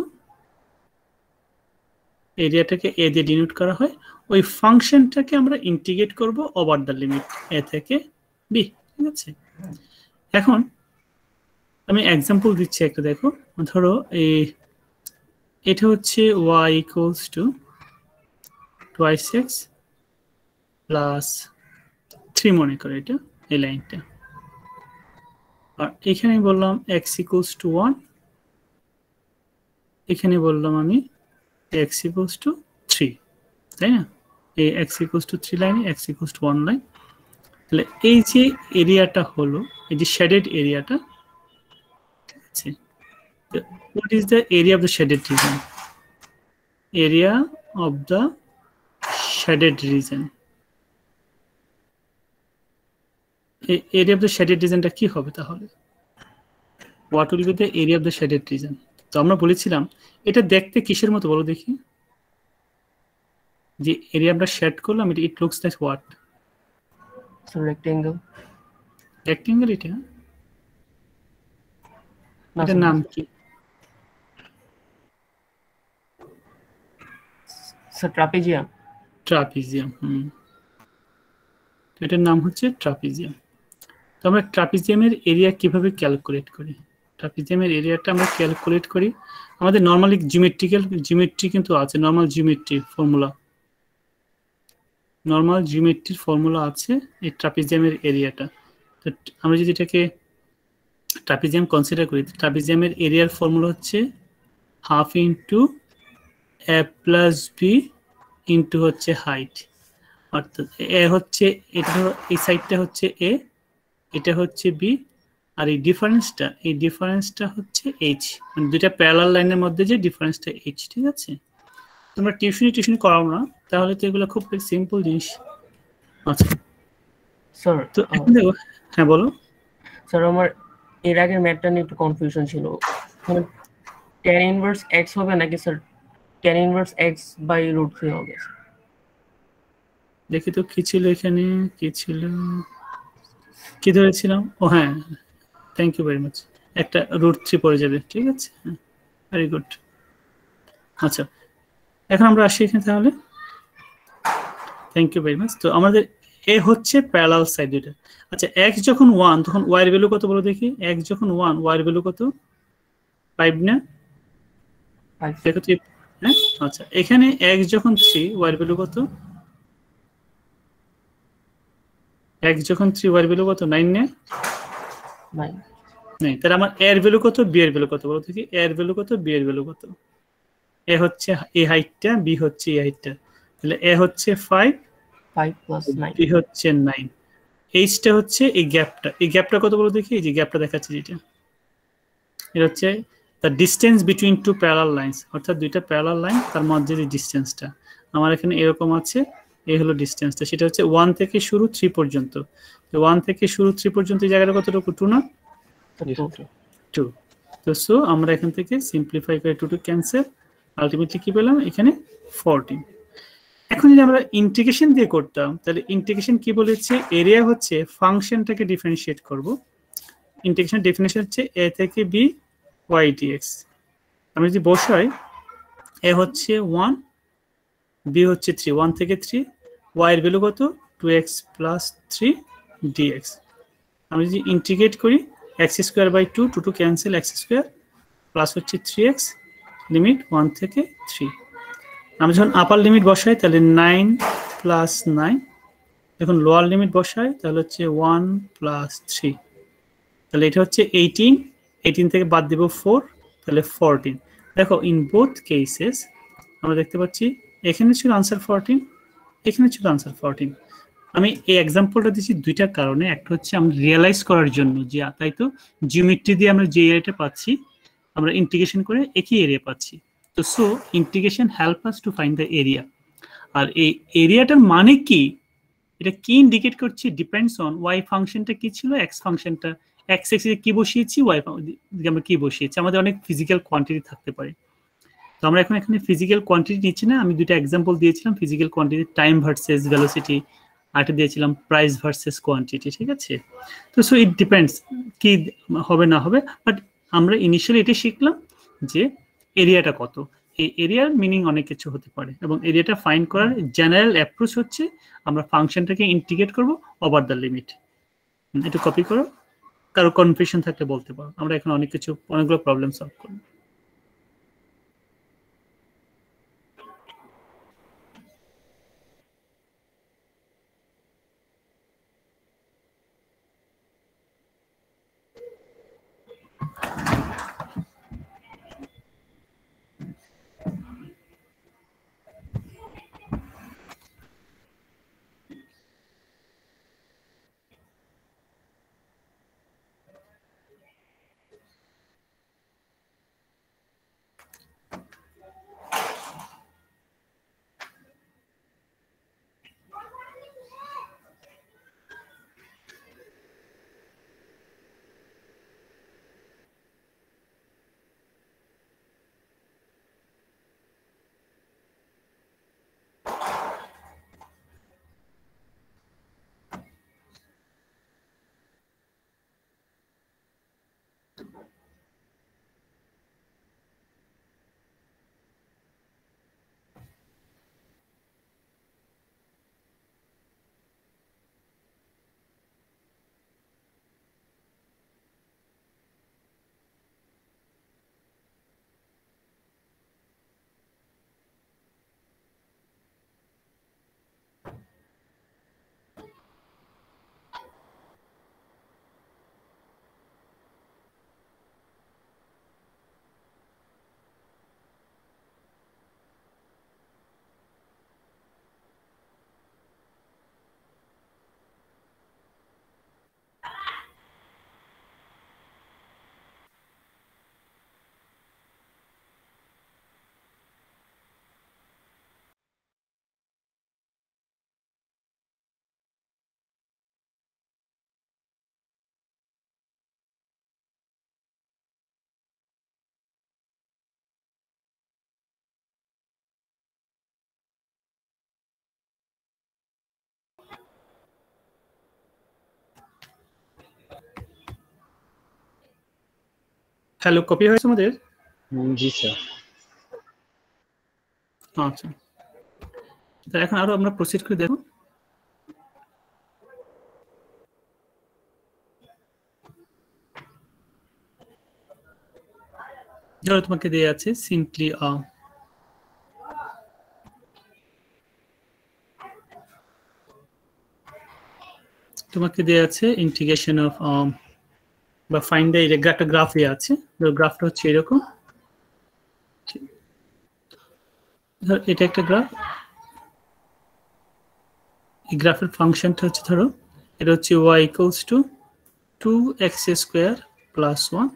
এরিয়াটাকে এ দিয়ে ডিনোট করা হয়, ওই ফাংশনটাকে আমরা ইন্টিগ্রেট করব ওভার দ্য লিমিট এ থেকে বি, ঠিক আছে? এখন আমি এক্সাম্পল দিচ্ছি একটা, দেখো ধরো এটা হচ্ছে y equals to 2x plus 3 মনে করে এটা এই লাইনটা, আর এখানে বললাম x ইকুয়ালস টু 1, এখানে বললাম আমি x ইকুয়ালস টু 3, তাই না? এই x ইকুয়ালস টু 3 লাইনে x ইকুয়ালস টু 1 লাইন। তাহলে এই যে এরিয়াটা হলো, এই যে শেডেড এরিয়াটা, ঠিক আছে? What is the area of the shaded region? Area of the shaded region. Area of the shaded region টা কি হবে তাহলে? What will be the area of the shaded region? তো আমরা বলেছিলাম এটা দেখতে কিসের মতো বলো দেখি, যে এরিয়া আমরা শেড করলাম, it looks like what? So rectangle. Rectangle এটা? এটার নাম কি? ট্রাপিজিয়াম। ট্রাপিজিয়াম, এটার নাম হচ্ছে ট্রাপিজিয়াম। তো আমরা ট্রাপিজিয়ামের এরিয়া কিভাবে ক্যালকুলেট করি? ট্রাপিজিয়ামের এরিয়াটা আমরা ক্যালকুলেট করি আমাদের নর্মালি জিওমেট্রি কিন্তু আছে, নর্মাল জিওমেট্রির ফর্মুলা আছে এই ট্রাপিজিয়ামের এরিয়াটা। তো আমরা যদি এটাকে ট্রাপিজিয়াম কনসিডার করি, ট্রাপিজিয়ামের এরিয়ার ফর্মুলা হচ্ছে half into a plus B into হচ্ছে হাইট, অর্থাৎ এ হচ্ছে এটা, এই সাইডটা হচ্ছে এ, এটা হচ্ছে বি, আর এই ডিফারেন্সটা হচ্ছে এইচ, মানে দুইটা প্যারালাল লাইনের মধ্যে যে ডিফারেন্সটা এইচ, ঠিক আছে? তোমরা টিউশনি করাও না, তাহলে তো এগুলো খুব সিম্পল জিনিস। আচ্ছা স্যার, তো এখন দেখো, হ্যাঁ বলো স্যার। আমার এর আগের ম্যাথটা নিয়ে একটু কনফিউশন ছিল, মানে tan ইনভার্স x হবে নাকি sir tan inverse x by √3 হবে? দেখি তো কি ছিল এখানে, কি ধরেছিলাম? ও হ্যাঁ, থ্যাংক ইউ ভেরি মাচ, একটা √3 পড়ে যাবে, ঠিক আছে, ভেরি গুড। আচ্ছা, এখন আমরা আসি এখানে তাহলে, থ্যাংক ইউ ভেরি মাচ। তো আমাদের এ হচ্ছে প্যারালাল সাইড দুইটা। আচ্ছা, x যখন 1 তখন y এর ভ্যালু কত বলো দেখি? x যখন 1 y এর ভ্যালু কত? 5 না? 5 দেখো তো, হ্যাঁ। আচ্ছা, এখানে x যখন 3 y এর ভ্যালু কত? x যখন 3 y এর ভ্যালু কত? 9 না? 9। তাহলে আমার a এর ভ্যালু কত, b এর ভ্যালু কত বলো দেখি? a এর ভ্যালু কত, b এর ভ্যালু কত? a হচ্ছে এই হাইটটা, b হচ্ছে এই হাইটটা, তাহলে a হচ্ছে 5 প্লাস 9, b হচ্ছে 9, h টা হচ্ছে এই গ্যাপটা কত বলো দেখি? এই যে গ্যাপটা দেখাচ্ছে যেটা, এটা হচ্ছে the distance between two parallel lines, অর্থাৎ দুইটা প্যারালাল লাইন তার মধ্যে যে ডিসটেন্সটা আমার এখানে এরকম আছে, এই হলো ডিসটেন্সটা, সেটা হচ্ছে 1 থেকে শুরু 3 পর্যন্ত। তো 1 থেকে শুরু 3 পর্যন্ত এই জায়গাটা কতটুকু? 2 না? 2। তো সো আমরা এখান থেকে সিম্পলিফাই করে 2 ক্যান্সেল, আলটিমেটলি কি পেলাম এখানে? 14। এখন যদি আমরা ইন্টিগ্রেশন দিয়ে করতাম, তাহলে ইন্টিগ্রেশন কি বলেছে? এরিয়া হচ্ছে ফাংশনটাকে ডিফারেন্সিয়েট করব, ইন্টিগ্রেশন ডেফিনেশন হচ্ছে a থেকে b y dx। আমি যদি বসাই, a হচ্ছে 1, বি হচ্ছে 3, 1 থেকে 3, y এর ভ্যালু কত 2x + 3 dx। আমি যদি ইন্টিগ্রেট করি x² / 2, 2 2 ক্যান্সেল, x² প্লাস হচ্ছে 3x লিমিট 1 থেকে 3। আমি যখন আপার লিমিট বসাই তাহলে 9 + 9, যখন লোয়ার লিমিট বসাই তাহলে হচ্ছে 1 + 3, তাহলে এটা হচ্ছে 18, 18 থেকে বাদ দেব 4, তাহলে 14। দেখো ইন বোথ কেসেস আমরা দেখতে পাচ্ছি এখানে ছিল আনসার 14, এখানে ছিল আনসার 14। আমি এই এক্সাম্পলটা দিচ্ছি দুইটা কারণে, একটা হচ্ছে আমরা রিয়েলাইজ করার জন্য যে তাই তো জিওমেট্রি দিয়ে আমরা যে এরিয়াটা পাচ্ছি আমরা ইন্টিগ্রেশন করে একই এরিয়া পাচ্ছি। তো so integration help us to find the area. আর এই এরিয়াটার মানে কি, এটা কি ইন্ডিকেট করছে, ডিপেন্ডস অন ওয়াই ফাংশনটা কি ছিল, এক্স ফাংশনটা এক্স এক্সে কি বসিয়েছি, ওয়াই আমরা কি বসিয়েছি। আমাদের অনেক ফিজিক্যাল কোয়ান্টিটি থাকতে পারে, তো আমরা এখন এখানে ফিজিক্যাল কোয়ান্টিটি নিচ্ছি না। আমি দুটো এক্সাম্পল দিয়েছিলাম, physical quantity time versus velocity, আরেকটা দিয়েছিলাম প্রাইস ভার্সেস কোয়ান্টিটি, ঠিক আছে। তো সো ইট ডিপেন্ডস কি হবে না হবে, বাট আমরা ইনিশিয়ালি এটা শিখলাম যে এরিয়াটা কত। এই এরিয়ার মিনিং অনেক কিছু হতে পারে, এবং এরিয়াটা ফাইন্ড করার জেনারেল অ্যাপ্রোচ হচ্ছে আমরা ফাংশনটাকে ইন্টিগ্রেট করব ওভার দ্য লিমিট। একটু কপি করো, কারো কনফিউশন থাকলে বলতে পারো, আমরা এখন অনেকগুলো প্রবলেম সলভ করব। হ্যালো, কপি হয়েছে আমাদের? জি স্যার। আচ্ছা, এখন আরো আমরা প্রসিড করে দেখো। ধরো তোমাকে দেয়া আছে সিম্পলি তোমাকে দেয়া আছে ইন্টিগ্রেশন অফ বা ফাইন্ড দ্য এরিয়া, একটা গ্রাফ দেয়া আছে। ধরো গ্রাফটা হচ্ছে এরকম, ধর এটা একটা গ্রাফ, এই গ্রাফের ফাংশনটা হচ্ছে ধরো এটা হচ্ছে y = 2x² + 1,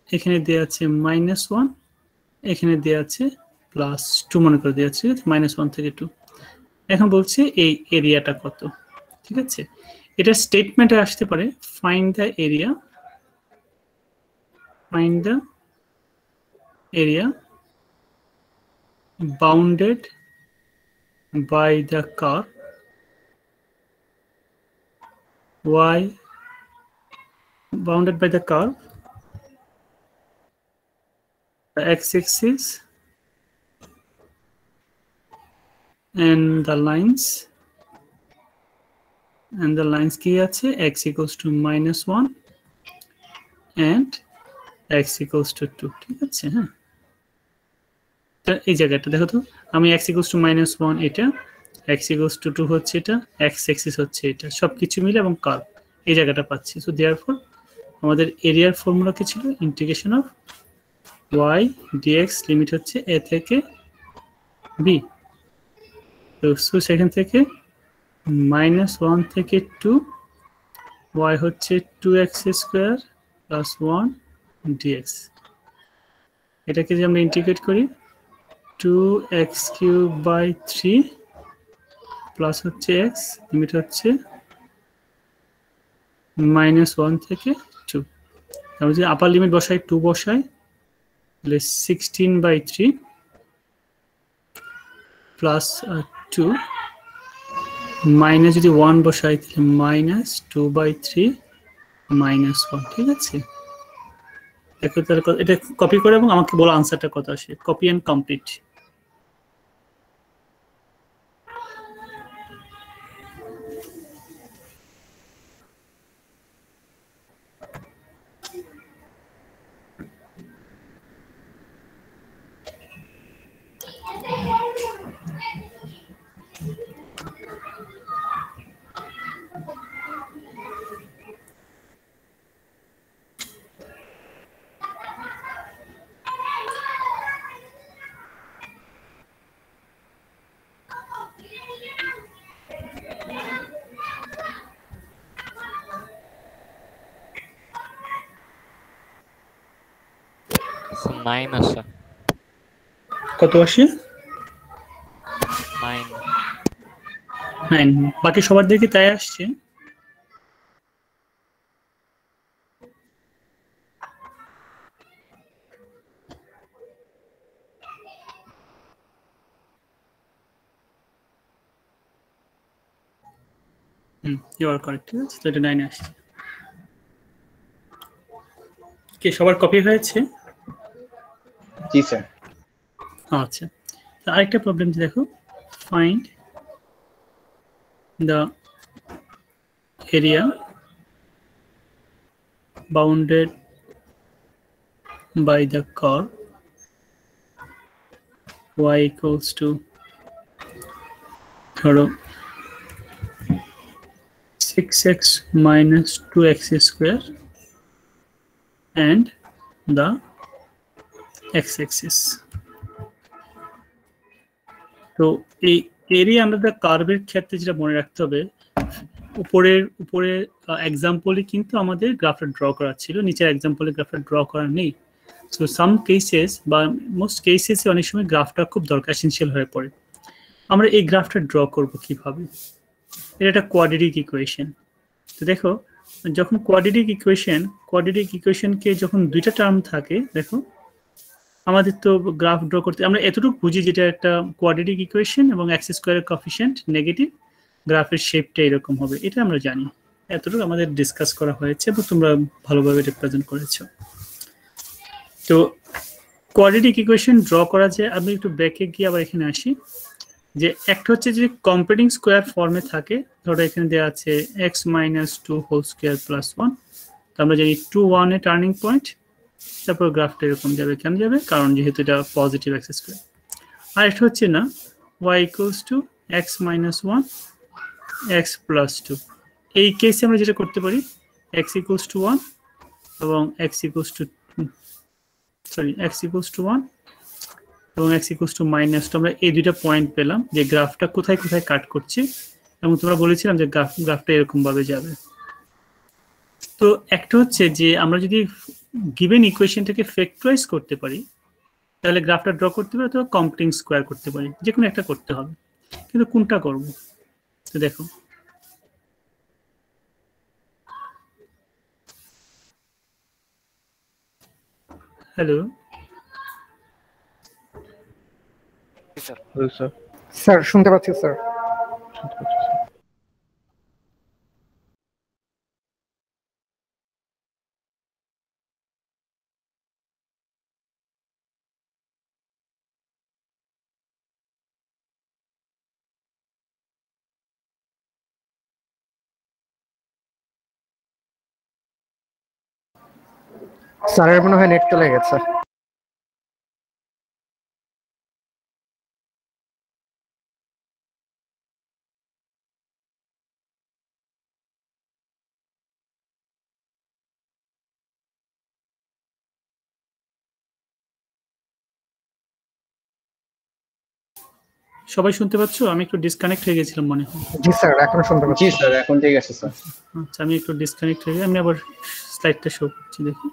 এখানে দেয়া আছে -1, এখানে দেয়া আছে +2, মনে করে দেয়া আছে -1 থেকে 2। এখন বলছে এই এরিয়াটা কত, ঠিক আছে। এটা স্টেটমেন্টে আসতে পারে find the area, bounded by the curve y, bounded by the curve, the x-axis and the lines কি আছে x equals to -1 and x equals to 2 ঠিক আছে হ্যাঁ তো এই জায়গাটা দেখো তো আমি x equals to -1 এটা x equals to 2 হচ্ছে এটা x axis হচ্ছে এটা সবকিছু মিলে এবং কার্ভ এই জায়গাটা পাচ্ছি সো देयरफॉर আমাদের এরিয়ার ফর্মুলা কি ছিল integration of y dx limit হচ্ছে a থেকে b তো সেখান থেকে -1 থেকে 2 y হচ্ছে 2x স্কয়ার প্লাস 1 dx এটাকে যদি আমরা ইন্টিগ্রেট করি 2x কিউব বাই 3 প্লাস হচ্ছে x লিমিট হচ্ছে -1 থেকে 2 তাহলে যদি আপার লিমিট বসাই 2 বসাই তাহলে 16/3 প্লাস 2 মাইনাস যদি 1 বসাই তাহলে -2/3 -1 ঠিক আছে দেখো তাহলে এটা কপি করে এবং আমাকে বলো আনসারটা কত আসে কপি এন্ড কমপ্লিট নাইন আসে কত আসে 9 বাকি সবার দেখি তাই আসছে you are correct ঠিক আছে তো এটা 9 আসছে কি সবার কপি হয়েছে জি স্যার আচ্ছা তো আরেকটা প্রবলেম দেখো find the area bounded by the curve y equals to ধরো 6x minus 2x square and the x-axis তো এই এরিয়া আন্ডার দ্য কার্ভের ক্ষেত্রে যেটা মনে রাখতে হবে উপরে এক্সাম্পলে কিন্তু আমাদের গ্রাফটা ড্র করা ছিল নিচের এক্সাম্পলে গ্রাফটা ড্র করা নেই সো সাম কেসেস বা মোস্ট কেসেসে অনেক সময় গ্রাফটা খুব দরকার এসেনশিয়াল হয়ে পড়ে আমরা এই গ্রাফটা ড্র করব কিভাবে এটা একটা কোয়াড্রেটিক ইকুয়েশন তো দেখো যখন কোয়াড্রেটিক ইকুয়েশনকে যখন দুইটা টার্ম থাকে দেখো আমাদের তো গ্রাফ ড্র করতে আমরা এতটুকু বুঝি যেটা একটা কোয়াড্রেটিক ইকুয়েশন এবং x স্কয়ারের কোএফিশিয়েন্ট নেগেটিভ গ্রাফের শেপটা এরকম হবে এটা আমরা জানি এতটুকু আমাদের ডিসকাস করা হয়েছে এবং তোমরা ভালোভাবে রিপ্রেজেন্ট করেছো তো কোয়াড্রেটিক ইকুয়েশন ড্র করা যায় আমি একটু ব্যাকে গিয়ে আবার এখানে আসি যে একটা হচ্ছে যে কম্পিটিং স্কয়ার ফর্মে থাকে ধরো এখানে দেওয়া আছে x - 2 হোল স্কয়ার প্লাস 1 তো আমরা জানি 2 1 এ টার্নিং পয়েন্ট তারপর গ্রাফটা এরকম যাবে কেন যাবে কারণ যেহেতু এটা পজিটিভ x স্কয়ার আর এটা হচ্ছে না y = x - 1 x + 2 এই কেসে আমরা যেটা করতে পারি x = 1 এবং x = 1 এবং x = -2 আমরা এই দুইটা পয়েন্ট পেলাম যে গ্রাফটা কোথায় কোথায় কাট করছে এবং তোমরা বলেছিলাম যে গ্রাফটা এরকম ভাবে যাবে তো একটা হচ্ছে যে আমরা যদি গিভেন ইকুয়েশনটাকে ফ্যাক্টরাইজ করতে পারি তাহলে গ্রাফটা ড্র করতে পারি অথবা কম্পিটিং স্কয়ার করতে পারি যে কোনো একটা করতে হবে কিন্তু কোনটা করব তো দেখো হ্যালো স্যার শুনতে পাচ্ছি স্যার স্যারের মনে হয় নেট চলে গেছে। সবাই শুনতে পাচ্ছো? আমি একটু ডিসকানেক্ট হয়ে গেছিলাম মনে হয়। জি স্যার, এখন শুনতে পাচ্ছি। জি স্যার, এখন ঠিক আছে স্যার। আচ্ছা, আমি একটু ডিসকানেক্ট হয়ে আমি আবার স্লাইডটা শো করছি, দেখি।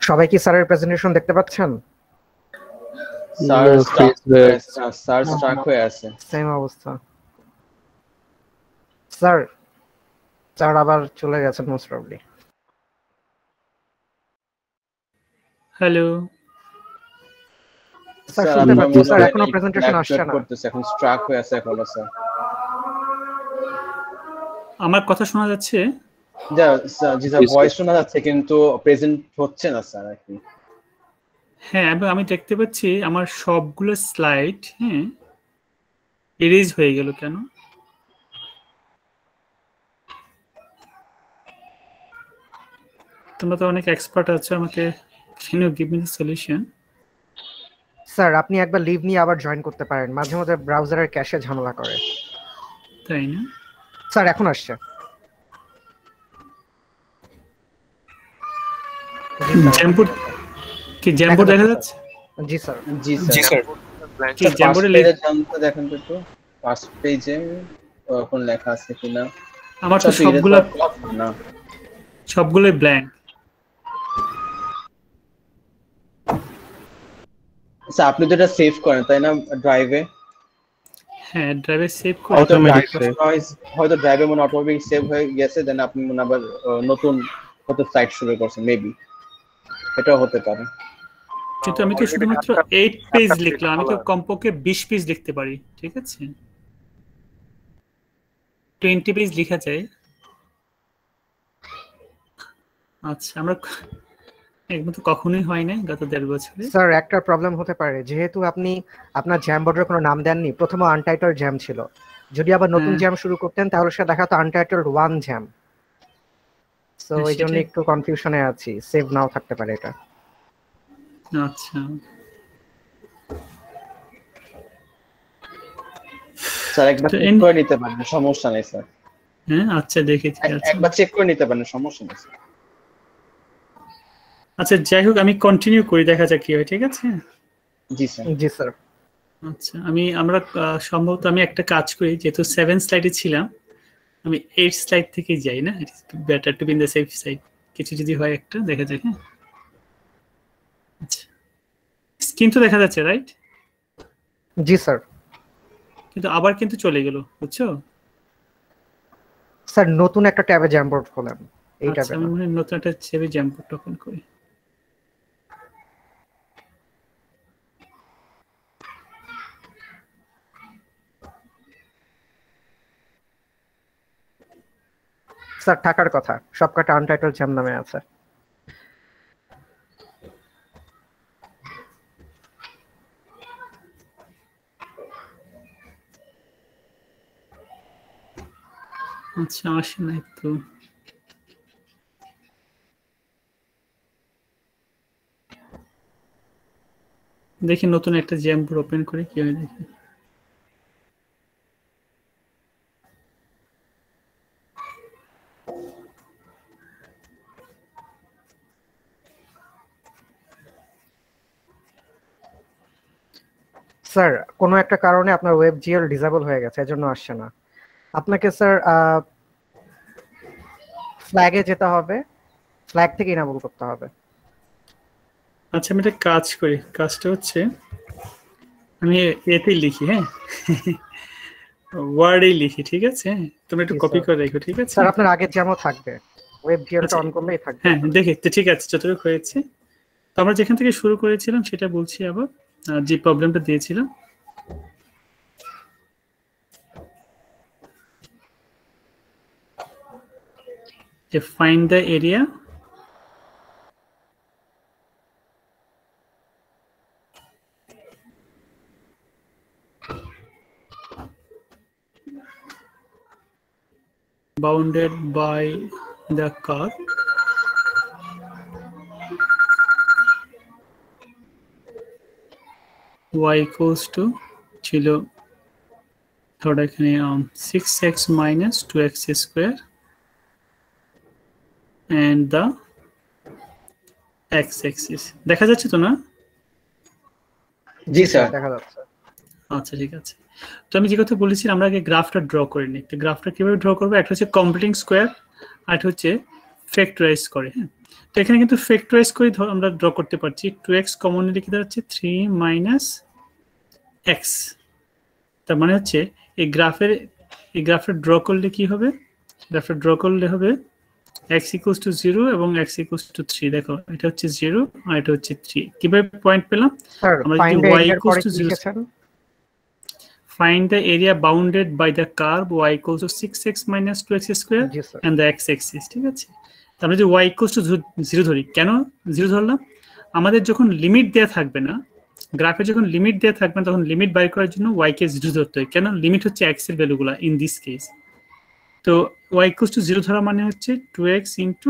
সবাই কি স্যারের প্রেজেন্টেশন দেখতে পাচ্ছেন? স্যার স্ট্রাক হয়ে আছে। সেম অবস্থা। স্যার আবার চলে গেছেন মোস্ট প্রবাবলি। হ্যালো স্যার, শুনতে পাচ্ছি স্যার, এখনো প্রেজেন্টেশন আসছে না। এখন স্ট্রাক হয়ে আছে এখনো স্যার। আমার কথা শোনা যাচ্ছে? জি স্যার, ভয়েস শোনা যাচ্ছে কিন্তু প্রেজেন্ট হচ্ছে না স্যার আর কি। হ্যাঁ, আমি দেখতে পাচ্ছি আমার সবগুলো স্লাইড এরেজ হয়ে গেল কেন? তোমরা তো অনেক এক্সপার্ট আছো, আমাকে can you give me the solution? Sir, আপনি একবার লিভ নিয়ে আবার জয়েন করতে পারেন, মাঝে মাঝে ব্রাউজারের ক্যাশে ঝামেলা করে। তাই না? স্যার এখন আসছে। জ্যাম্পুর কি জ্যাম্পুর দেখা যাচ্ছে? জি স্যার। জি স্যার। কি জ্যাম্পুরে জানতে দেখেন তো একটু ফার্স্ট পেজে কোন লেখা আছে কিনা। আমার তো সবগুলোই ব্ল্যাঙ্ক। স্যার আপনি তো এটা সেভ করেন তাই না ড্রাইভে? হ্যাঁ, ড্রাইভে সেভ করে হয়তো ড্রাইভে মনে অটোমেটিক সেভ হয়ে গেছে, দেন আপনি মনে আবার নতুন সাইট শুরু করছেন, মেবি এটাও হতে পারে। কিন্তু আমি তো শুধুমাত্র 8 পেজ লিখলাম, আমি তো কমপক্ষে 20 পেজ লিখতে পারি, ঠিক আছে? 20 পেজ লেখা যায়। আচ্ছা, আমরা এগুলো তো কখনোই হয় না গত 1.5 বছরে। স্যার, একটা প্রবলেম হতে পারে, যেহেতু আপনি আপনার জ্যাম বোর্ডের কোনো নাম দেননি, প্রথমে আনটাইটেলড জ্যাম ছিল। যদি আবার নতুন জ্যাম শুরু করতেন তাহলে সেটা দেখাতো আনটাইটেলড 1 জ্যাম। সো এই জন্য একটু কনফিউশনে আছি, সেভ নাও থাকতে পারে এটা। আচ্ছা স্যার, একবার চেক করে নিতে পারেন, সমস্যা নেই স্যার। হ্যাঁ আচ্ছা, দেখেছি। একবার চেক করে নিতে পারেন, সমস্যা নেই স্যার। আচ্ছা, যাই হোক, আমি কন্টিনিউ করি, দেখা যাক কি হয়, ঠিক আছে? জি স্যার। জি স্যার। আচ্ছা, আমরা সম্ভবত আমি একটা কাজ করি, যেহেতু 7 স্লাইডে ছিলাম, আমি 8 স্লাইড থেকে যাই না, it is better to be in the safe side. কিছু যদি হয় একটা দেখা যাক। হ্যাঁ, আচ্ছা, স্ক্রিন তো দেখা যাচ্ছে, রাইট? জি স্যার। কিন্তু আবার কিন্তু চলে গেল, বুঝছো? স্যার, নতুন একটা ট্যাবে জ্যাম বোর্ড খোলেন, এই ট্যাবে। আমি মনে হয় নতুন একটা ট্যাবে জ্যাম বোর্ড ওপেন করি। স্যার, থাকার কথা, সবকটা আনটাইটেলড জ্যাম নামে আছে। আচ্ছা, আসে নাই তো। দেখি নতুন একটা জ্যাম বোর্ড ওপেন করে কি হয় দেখি। স্যার, কোনো একটা কারণে আপনার ওয়েব জিএল ডিসেবল হয়ে গেছে, এজন্য আসছে না। আপনাকে স্যার ফ্ল্যাগে যেতে হবে, স্ল্যাক থেকে ইনেবল করতে হবে। আচ্ছা আমি একটা কাজ করি, কাজটা হচ্ছে আমি এতেই লিখি, হ্যাঁ ওয়ার্ডেই লিখি, ঠিক আছে? তোমরা একটু কপি করে রেখো, ঠিক আছে? স্যার আপনার আগের যেমন থাকবে, ওয়েব জিআরটা অন করলেই থাকবে। হ্যাঁ দেখে তো ঠিক আছে, যতটুকু হয়েছে। তো আমরা যেখান থেকে শুরু করেছিলাম সেটা বলছি আবার, যে প্রবলেমটা দিয়েছিলাম। যে find the area bounded by the curve y equals to ছিল ধরো এখানে 6x minus 2x square and the x-axis দেখা যাচ্ছে তো না? জি স্যার দেখা যাচ্ছে। আচ্ছা ঠিক আছে। তো আমি যে কথা বলেছিলাম আমরা আগে গ্রাফটা ড্র করে নিই। তো গ্রাফটা কিভাবে ড্র করবো? একটা হচ্ছে কমপ্লিটিং স্কোয়ার আর একটা হচ্ছে ফ্যাক্টরাইজ করে। হ্যাঁ, তো এখানে কিন্তু ফ্যাক্টরাইজ করে আমরা ড্র করতে পারছি। 2x কমনলি লিখে দাঁড়াচ্ছে 3 মাইনাস x। তার মানে হচ্ছে এই গ্রাফটা ড্র করলে কি হবে? গ্রাফটা ড্র করলে হবে x equals to 0 এবং x equals to 3। দেখো এটা হচ্ছে 0 আর এটা হচ্ছে 3। কিভাবে পয়েন্ট পেলাম? আমরা যদি y equals to 0 find the area bounded by the curve y equals to 6x minus 2x square and the x-axis, ঠিক আছে? আমরা যদি y equals to 0 ধরি, কেন 0 ধরলাম? আমাদের যখন লিমিট দেয়া থাকবে না, গ্রাফে যখন লিমিট দেয়া থাকবে না, তখন লিমিট বাইর করার জন্য y কে 0 ধরতে হয়। কেন? লিমিট হচ্ছে x এর ভ্যালুগুলো ইন দিস কেস। তো y equals to 0 ধরা মানে হচ্ছে 2x into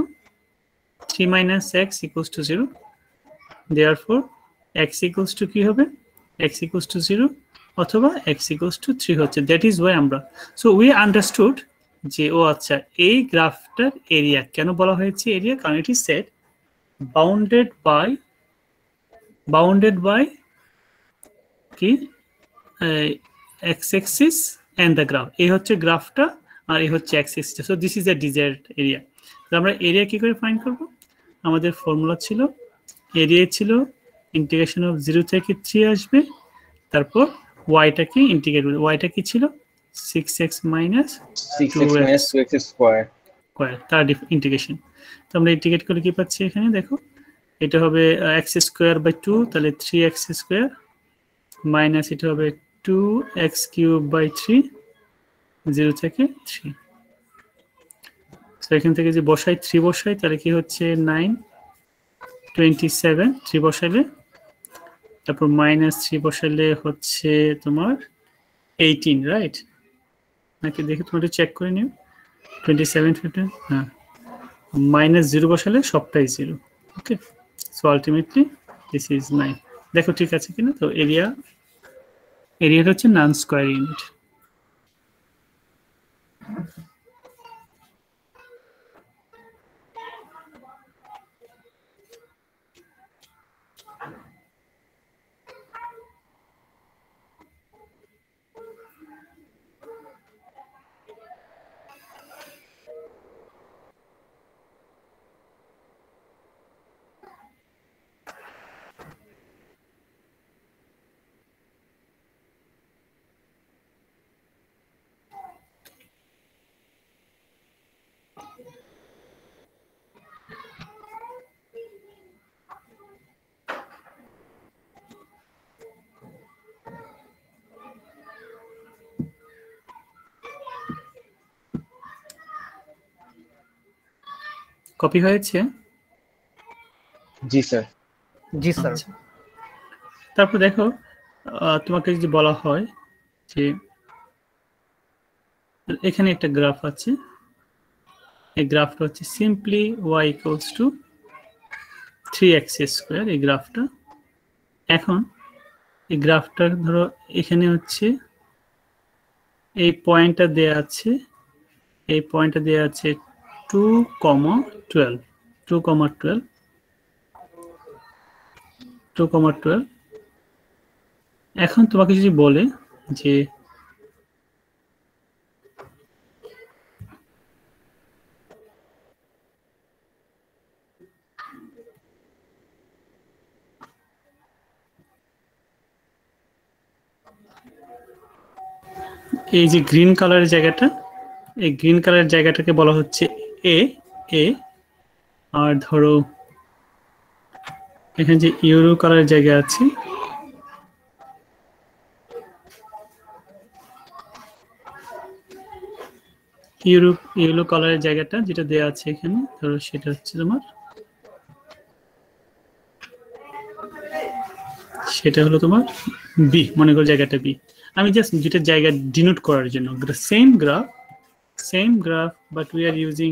3 minus x equals to 0. Therefore x equals to কি হবে? x equals to 0 অথবা x equals to 3 হচ্ছে। দ্যাট ইজ ওয়াই আমরা, সো উই আন্ডারস্টুড যে ও আচ্ছা এই গ্রাফটার এরিয়া কেন বলা হয়েছে এরিয়া, কারণ it is said bounded by কি x axis and the graph। এই হচ্ছে গ্রাফটা আর এই হচ্ছে x axis। So this is the desired area. তো আমরা এরিয়া কি করে ফাইন্ড করব? আমাদের ফর্মুলা ছিল, এরিয়া ছিল ইন্টিগ্রেশন অফ 0 থেকে 3 আসবে, তারপর yটাকে ইন্টিগ্রেট করব। yটা কি ছিল? 6x minus 2x স্কয়ার তার ইন্টিগ্রেশন। তো আমরা ইন্টিগ্রেট করে কি পাচ্ছি এখানে দেখো, এটা হবে x স্কয়ার বাই 2, তাহলে 3x স্কয়ার মাইনাস এটা হবে 2x কিউব বাই 3, 0 থেকে 3। তো এখান থেকে যে বসাই 3 বসাই তাহলে কি হচ্ছে 9 27, 3 বসাইলে, তারপর মাইনাস 3 বসাইলে হচ্ছে তোমার 18, রাইট? নাকি দেখে তুমি একটু চেক করে নিও। 27 15, হ্যাঁ, মাইনাস 0 বসালে সবটাই 0। ওকে, সো আলটিমেটলি দিস ইজ 9। দেখো ঠিক আছে কিনা? তো এরিয়াটা হচ্ছে নন স্কয়ার ইউনিট। কপি হয়েছে? জি স্যার। জি স্যার। তারপর দেখো তোমাকে যদি বলা হয় যে এখানে একটা গ্রাফ আছে, এই গ্রাফটা হচ্ছে simply y equals to 3x square. এই গ্রাফটা, এখন এই গ্রাফটা ধরো এখানে হচ্ছে এই পয়েন্টটা দেয়া আছে, এই পয়েন্টটা দেয়া আছে 2,12, 2,12। এখন তোমাকে যদি বলে যে এই যে গ্রিন কালারের জায়গাটা, এই গ্রিন কালারের জায়গাটাকে বলা হচ্ছে এ এ। আর ধরো এখানে যে ইউরো কালারের জায়গা আছে, ইয়েলো কালারের জায়গাটা যেটা দেয়া আছে এখানে, ধরো সেটা হচ্ছে তোমার, সেটা হলো তোমার বি, মনে করো জায়গাটা বি। আমি জাস্ট যেটা জায়গা ডিনোট করার জন্য, same graph but we are using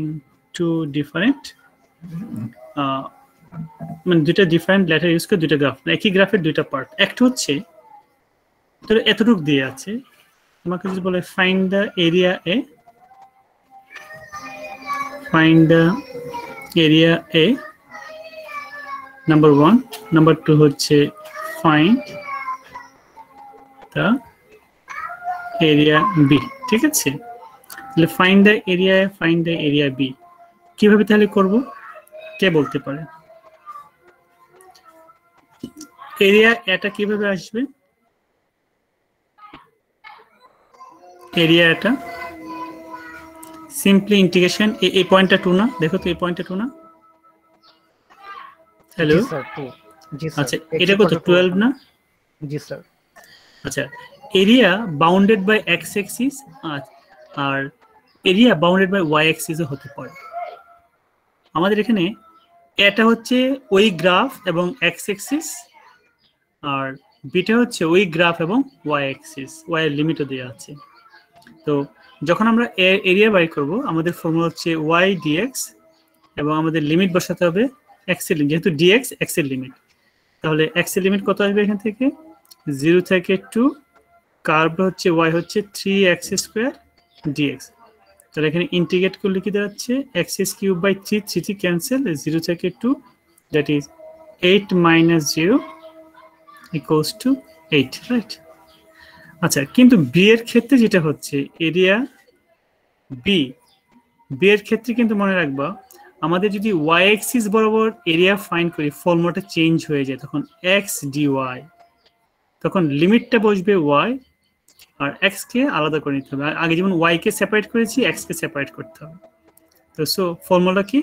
two different, মানে দুইটা ডিফারেন্ট লেটার ইউজ করে দুইটা গ্রাফ, একই গ্রাফের দুইটা পার্ট। একটা হচ্ছে ধরো এতটুক দিয়ে আছে, তোমাকে যদি বলে find the area A, find the area A, number 1, number 2 হচ্ছে find the area B, ঠিক আছে? তাহলে find the area A, find the area B কিভাবে তাহলে করব, কে বলতে পারে? এরিয়া এটা কিভাবে আসবে? এরিয়া এটা সিম্পলি ইন্টিগ্রেশন, এই পয়েন্টটা 2 না, দেখো তো এই পয়েন্টটা 2 না? হ্যালো, আচ্ছা এটা কত 12 না? জি স্যার। আচ্ছা, area bounded by x axis আর এরিয়া বাউন্ডেড বাই ওয়াই অ্যাক্সিসও হতে পারে। আমাদের এখানে এটা হচ্ছে ওই গ্রাফ এবং এক্স অ্যাক্সিস, আর বিটা হচ্ছে ওই গ্রাফ এবং ওয়াই অ্যাক্সিস, ওয়াই এর লিমিটও দেওয়া আছে। তো যখন আমরা এরিয়া বাই করব, আমাদের ফর্মুলা হচ্ছে ওয়াই ডিএক্স এবং আমাদের লিমিট বসাতে হবে এক্স এর, যেহেতু ডিএক্স এক্স এর লিমিট, তাহলে এক্স এর লিমিট কত আসবে এখান থেকে? 0 থেকে 2, কার্ভ হচ্ছে ওয়াই হচ্ছে 3x² ডিএক্স। তাহলে এখানে ইন্টিগ্রেট করলে কি দাঁড়াচ্ছে? x³ বাই 3, 3 ক্যান্সেল, 0 থেকে 2, দ্যাট ইজ 8 - 0 = 8, রাইট? আচ্ছা, কিন্তু বি এর ক্ষেত্রে যেটা হচ্ছে এরিয়া বি এর ক্ষেত্রে কিন্তু মনে রাখবা, আমাদের যদি ওয়াই অ্যাক্সিস বরাবর এরিয়া ফাইন্ড করি, ফর্মুলাটা চেঞ্জ হয়ে যায়, তখন এক্স ডিওয়াই, তখন লিমিটটা বসবে ওয়াই আর এক্স কে আলাদা করে নিতে হবে। আগে যেমন ওয়াই কে সেপারেট করেছি, এক্স কে সেপারেট করতে হবে। তো সো ফর্মুলা কি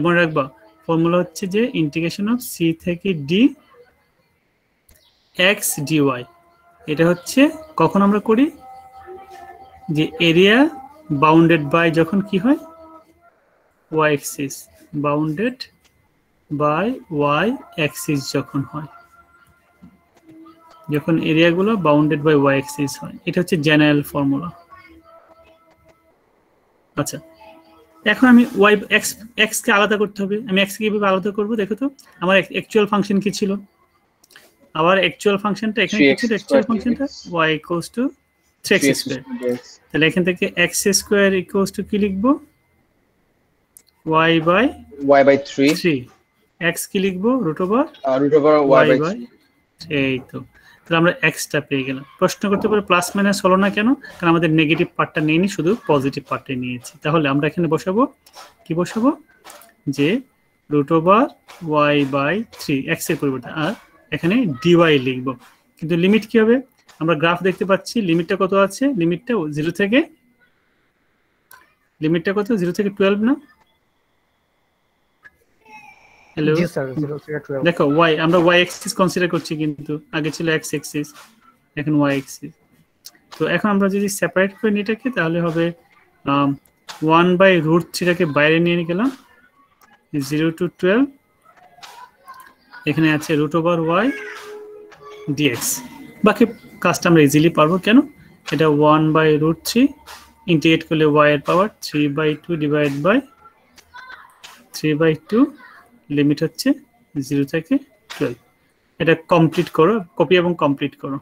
মনে রাখবা? ফর্মুলা হচ্ছে যে ইন্টিগ্রেশন অফ সি থেকে ডি এক্স ডিওয়াই। এটা হচ্ছে কখন আমরা করি, যে এরিয়া বাউন্ডেড বাই যখন কি হয়, y axis, bounded by y axis যখন হয়, যখন এরিয়াগুলো বাউন্ডেড বাই ওয়াই অ্যাক্সিস হয়, এটা হচ্ছে জেনারেল ফর্মুলা। আচ্ছা, এখন আমি ওয়াই এক্স কে আলাদা করতে হবে। আমি এক্স কে কিভাবে আলাদা করব? দেখো তো, আমার অ্যাকচুয়াল ফাংশন কি ছিল? আবার অ্যাকচুয়াল ফাংশনটা এখানে কি ছিল? অ্যাকচুয়াল ফাংশনটা y = 3x²। তাহলে এখান থেকে x² কি লিখব? y বাই 3, x কি লিখব? √y by 3। এই তো, তাহলে আমরা এক্সটা পেয়ে গেলাম। প্রশ্ন করতে পারে প্লাস মাইনাস হলো না কেন? কারণ আমাদের নেগেটিভ পার্টটা নেইনি, শুধু পজিটিভ পার্টটা নিয়েছি। তাহলে আমরা এখানে বসাবো কি? বসাবো যে √y বাই 3, x এর পরিবর্তে, আর এখানে ডিওয়াই লিখবো। কিন্তু লিমিট কি হবে? আমরা গ্রাফ দেখতে পাচ্ছি লিমিটটা কত আছে? লিমিটটা 0 থেকে, লিমিটটা কত? 0 থেকে 12 না? হ্যালো, জি স্যার, 0 থেকে 12। দেখো ওয়াই, আমরা ওয়াই অ্যাক্সিস কনসিডার করছি, কিন্তু আগে ছিল এক্স অ্যাক্সিস, এখন ওয়াই অ্যাক্সিস। তো এখন আমরা যদি সেপারেট করে নিই এটাকে, তাহলে হবে 1/√3টাকে বাইরে নিয়ে গেলাম, 0 to 12, এখানে আছে √y dx। বাকি কাজটা আমরা ইজিলি পারবো, কেন? এটা 1/√3 ইন্টিগ্রেট করলে y এর পাওয়ার 3/2 ডিভাইড বাই 3/2, লিমিট হচ্ছে 0 থেকে 12। এটা কমপ্লিট করো, কপি এবং কমপ্লিট করো।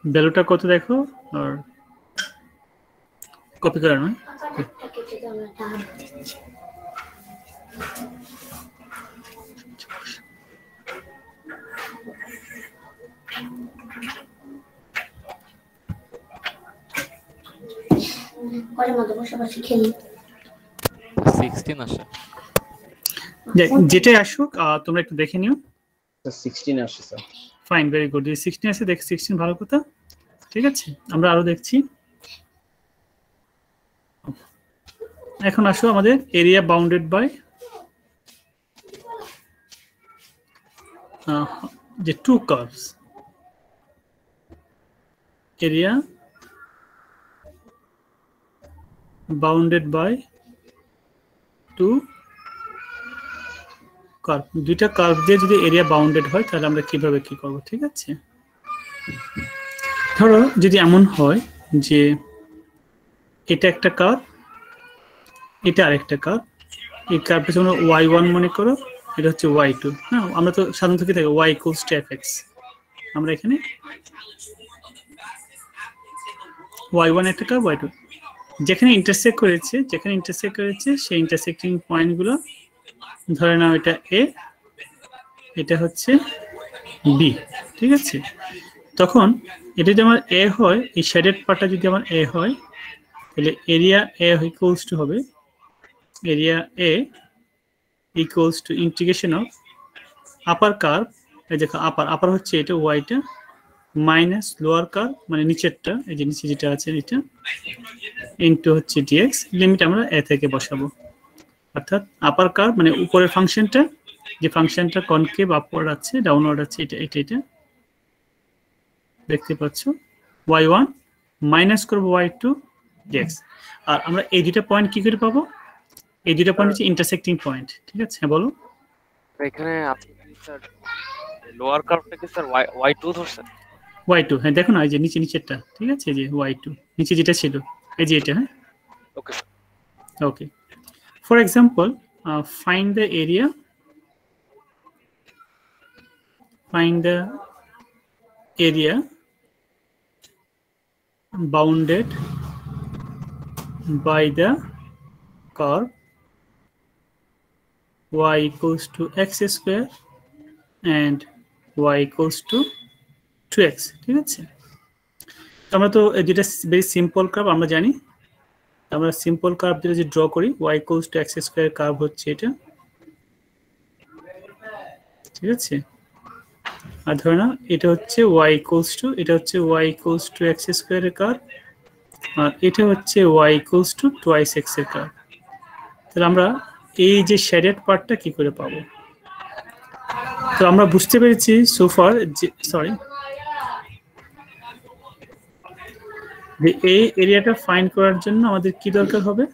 ভ্যালুটা কত দেখো, আর কপি করা নয়। যেটাই আসুক তোমরা একটু দেখে নিও। 16 আসছে স্যার। Fine, very good. 16 আছে, দেখ 16 ভালো কথা। ঠিক আছে, আমরা আরো দেখছি। এখন আসো আমাদের এরিয়া বাউন্ডেড বাই যে two curves. Area bounded by two curve, দুইটা কার্ভ দিয়ে যদি এরিয়া বাউন্ডেড হয় তাহলে আমরা কিভাবে কি করব। ঠিক আছে, ধরো যদি এমন হয় যে এটা একটা কার্ভ, এটা আরেকটা কার্ভ, এই কার্ভটা যেমন y1 মনে করো, এটা হচ্ছে y2। হ্যাঁ, আমরা তো সাধারণত কি থাকে y equals to fx, আমরা এখানে y1 একটা কার্ভ, y2 যেখানে ইন্টারসেক্ট করেছে সেই ইন্টারসেক্টিং পয়েন্টগুলো ধরে নাও এটা a, এটা হচ্ছে b। ঠিক আছে, তখন এটা যদি আমার a হয়, এই শেডেড পার্টটা যদি আমার a হয়, তাহলে এরিয়া a ইকুয়ালস টু হবে area a equals to integration of upper curve, এই দেখো আপার হচ্ছে এটা ওয়াইটা, মাইনাস লোয়ার কার্ভ মানে নিচেরটা, এই যে নিচে যেটা আছে এটা, ইনটু হচ্ছে dx। লিমিট আমরা a থেকে বসাবো, অর্থাৎ আপার কার্ভ মানে উপরের ফাংশনটা, যে ফাংশনটা কনকেভ আপওয়ার্ড আছে, ডাউনওয়ার্ড আছে, এটা দেখতে পাচ্ছ, y1 মাইনাস করব y2 dx। আর আমরা এই দুটো পয়েন্ট কি করে পাবো? এই দুটো পয়েন্ট হচ্ছে ইন্টারসেক্টিং পয়েন্ট। ঠিক আছে, হ্যাঁ বলো। এখানে আপনি স্যার লোয়ার কার্ভটাকে স্যার y2 ধরছেন? y2, হ্যাঁ দেখো না, এই যে নিচেরটা। ঠিক আছে, এই যে y2 নিচে যেটা ছিল, এই যে এটা। হ্যাঁ, okay okay. For example, find the area, bounded by the curve y equals to x square and y equals to 2x। ঠিক আছে, আমরা তো যেটা ভেরি সিম্পল কার্ভ আমরা জানি, আমরা সিম্পল কার্ভ যেটা যে ড্র করি, y equals to x square curve হচ্ছে এটা। ঠিক আছে, আর ধরে নাও এটা হচ্ছে y equals to, এটা হচ্ছে y equals to x square এর কার্ভ, আর এটা হচ্ছে y equals to twice x এর কার্ভ। তাহলে আমরা এই যে শেডেড পার্টটা কি করে পাবো? তো আমরা বুঝতে পেরেছি সোফার যে এই এরিয়াটা ফাইন্ড করার জন্য আমাদের কি দরকার হবে?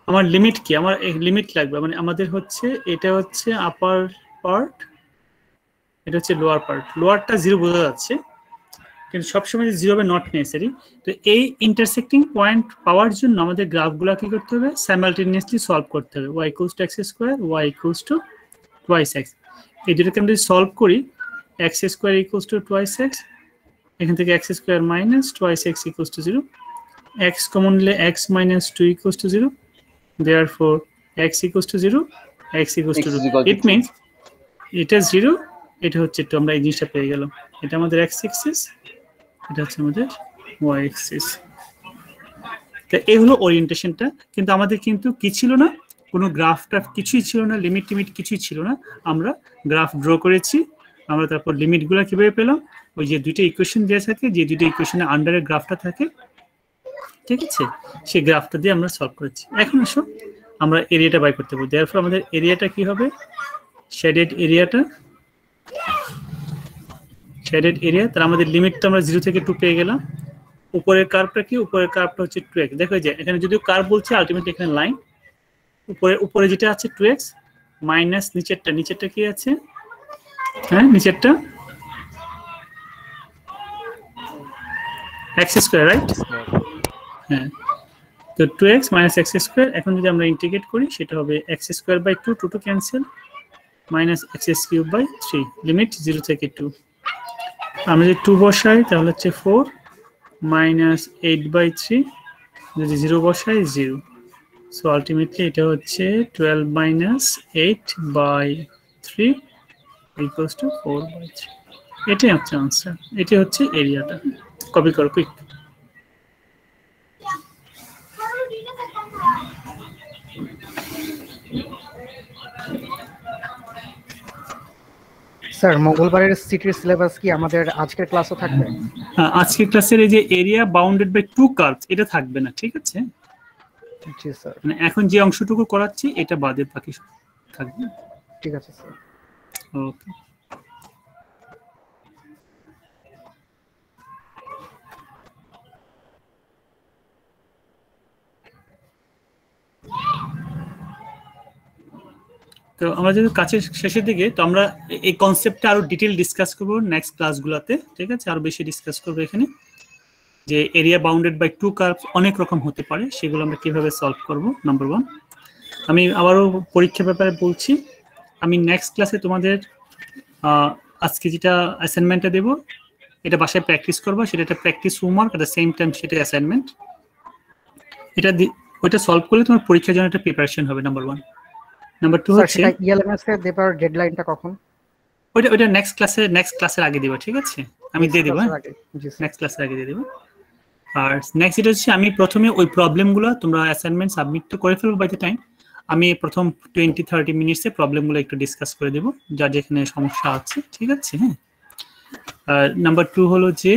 আমার লিমিট কি? আমার লিমিট লাগবে, মানে আমাদের হচ্ছে এটা হচ্ছে আপার পার্ট, এটা হচ্ছে লোয়ার পার্ট। লোয়ারটা 0 বোঝা যাচ্ছে, কিন্তু সবসময় 0 হবে নট নেসেসারি। তো এই ইন্টারসেক্টিং পয়েন্ট পাওয়ার জন্য আমাদের গ্রাফগুলো কি করতে হবে? সাইমালটেনিয়াসলি সলভ করতে হবে। y equals to x square, y equals to twice x। এই দুটোকে আমরা যদি সলভ করি, x square equals to twice x, এখান থেকে x square minus twice x equals to 0, x common নিলে x minus 2 equals to 0, therefore x equals to 0, x equals to 2। It means এটা 0, এটা হচ্ছে 2। আমরা এই জিনিসটা পেয়ে গেলাম, এটা আমাদের x axis, এটা হচ্ছে আমাদের y axis। তো এই হলো ওরিয়েন্টেশনটা। কিন্তু আমাদের কিন্তু কি ছিল না, কোনো গ্রাফটা কিছুই ছিল না, লিমিট কিছুই ছিল না। আমরা গ্রাফ ড্র করেছি, আমরা তারপর লিমিটগুলো কিভাবে পেলাম? ওই যে দুইটা ইকুয়েশন দেওয়া থাকে, যে দুইটা ইকুয়েশনের আন্ডারে গ্রাফটা থাকে, ঠিক আছে, সেই গ্রাফটা দিয়ে আমরা সলভ করেছি। এখন আসো আমরা এরিয়াটা বাই করতে পারবো। দেয়ারফর আমাদের এরিয়াটা কি হবে? শেডেড এরিয়াটা, তাহলে আমাদের লিমিটটা আমরা 0 থেকে 2 পেয়ে গেলাম। উপরের কার্ভটা কি? উপরের কার্ভটা হচ্ছে 2x। দেখো যে এখানে যদিও কার্ভ বলছে, আলটিমেটলি এখানে লাইন। উপরে যেটা আছে 2x মাইনাস নিচেরটা কি আছে? হ্যাঁ, নিচেরটা x স্কয়ার, রাইট? হ্যাঁ, তো 2x minus x স্কয়ার। এখন যদি আমরা ইন্টিগ্রেট করি, সেটা হবে x square by 2, 2 cancel, minus x cube by 3 limit 0 থেকে 2। আমরা যদি 2 বসাই তাহলে হচ্ছে 4 মাইনাস 8/3, যদি 0 বসাই 0। সো আলটিমেটলি এটা হচ্ছে 12 মাইনাস 8/3 ইকুয়ালস টু 4/3। এটাই হচ্ছে আনসার, এটি হচ্ছে এরিয়াটা। কপি করো কুইক। স্যার মঙ্গলবারের সিটির সিলেবাস কি আমাদের আজকের ক্লাসও থাকবে? আজকের ক্লাসের এই যে এরিয়া বাউন্ডেড বাই 2 কার্ভস এটা থাকবে না, ঠিক আছে? জি স্যার। মানে এখন যে অংশটুকু করাচ্ছি এটা বাদে বাকি থাকবে। ঠিক আছে স্যার। ওকে। তো আমরা যেহেতু কাছের শেষের দিকে, তো আমরা এই কনসেপ্টটা আরো ডিটেইল ডিসকাস করব নেক্সট ক্লাসগুলোতে, ঠিক আছে? আরো বেশি ডিসকাস করব এখানে, যে এরিয়া বাউন্ডেড বাই 2 কার্ভস অনেক রকম হতে পারে, সেগুলো আমরা কিভাবে সলভ করব। নাম্বার 1, আমি আবারও পরীক্ষার ব্যাপারে বলছি, আমি নেক্সট ক্লাসে তোমাদের আজকে যেটা অ্যাসাইনমেন্টটা দেব এটা বাসায় প্র্যাকটিস করবা, সেটা একটা practice homework, at the same time সেটা অ্যাসাইনমেন্ট। ওইটা সলভ করলে তোমার পরীক্ষার জন্য একটা প্রিপারেশন হবে, নাম্বার 1। নাম্বার 2 হচ্ছে ইএলএমএস এর দেবার ডেডলাইনটা কখন? ওইটা নেক্সট ক্লাসের আগে দিবা, ঠিক আছে? আমি দিয়ে দেব, নেক্সট ক্লাসের আগে দিয়ে দেব। আর নেক্সট এটা হচ্ছে আমি প্রথমে ওই প্রবলেমগুলো, তোমরা অ্যাসাইনমেন্ট সাবমিট তো করে ফেলবো বাই দ্য টাইম, আমি প্রথম 20-30 মিনিটসে প্রবলেমগুলো একটু ডিসকাস করে দেব, যার যেখানে সমস্যা আছে, ঠিক আছে? হ্যাঁ। নাম্বার 2 হলো যে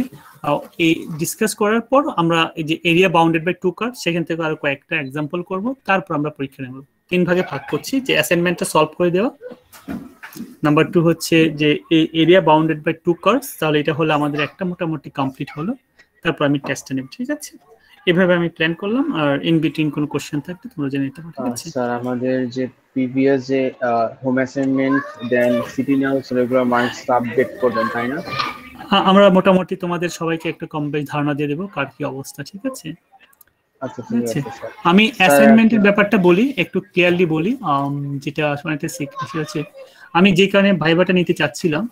এই ডিসকাস করার পর আমরা এই যে এরিয়া বাউন্ডেড বাই 2 কার্ভ, সেখান থেকে আরো কয়েকটা এক্সাম্পল করব, তারপর আমরা পরীক্ষা নেব। 3 ভাগে ভাগ করছি, যে অ্যাসাইনমেন্টটা সলভ করে দেওয়া, নাম্বার 2 হচ্ছে যে এই এরিয়া বাউন্ডেড বাই 2 কার্ভস, তাহলে এটা হলো আমাদের একটা মোটামুটি কমপ্লিট হলো, তারপর আমি টেস্টে নেব, ঠিক আছে? এভাবে আমি প্ল্যান করলাম। আর ইন বিটুইন কোনো কোশ্চেন থাকলে তোমরা জেনে নিতে পারো, ঠিক আছে? স্যার আমাদের যে প্রিভিয়াস যে home assignment then CT notes regular marks update করবেন, তাই না? হ্যাঁ, আমরা মোটামুটি তোমাদের সবাইকে একটা কম বেশ ধারণা দিয়ে দেবো কার কি অবস্থা, ঠিক আছে? আচ্ছা ঠিক আছে স্যার। আমি অ্যাসাইনমেন্টের ব্যাপারটা বলি, একটু ক্লিয়ারলি বলি, যেটা আসলে একটা সিক্রেট আছে। আমি যে কারণে ভাইবাটা নিতে চাচ্ছিলাম,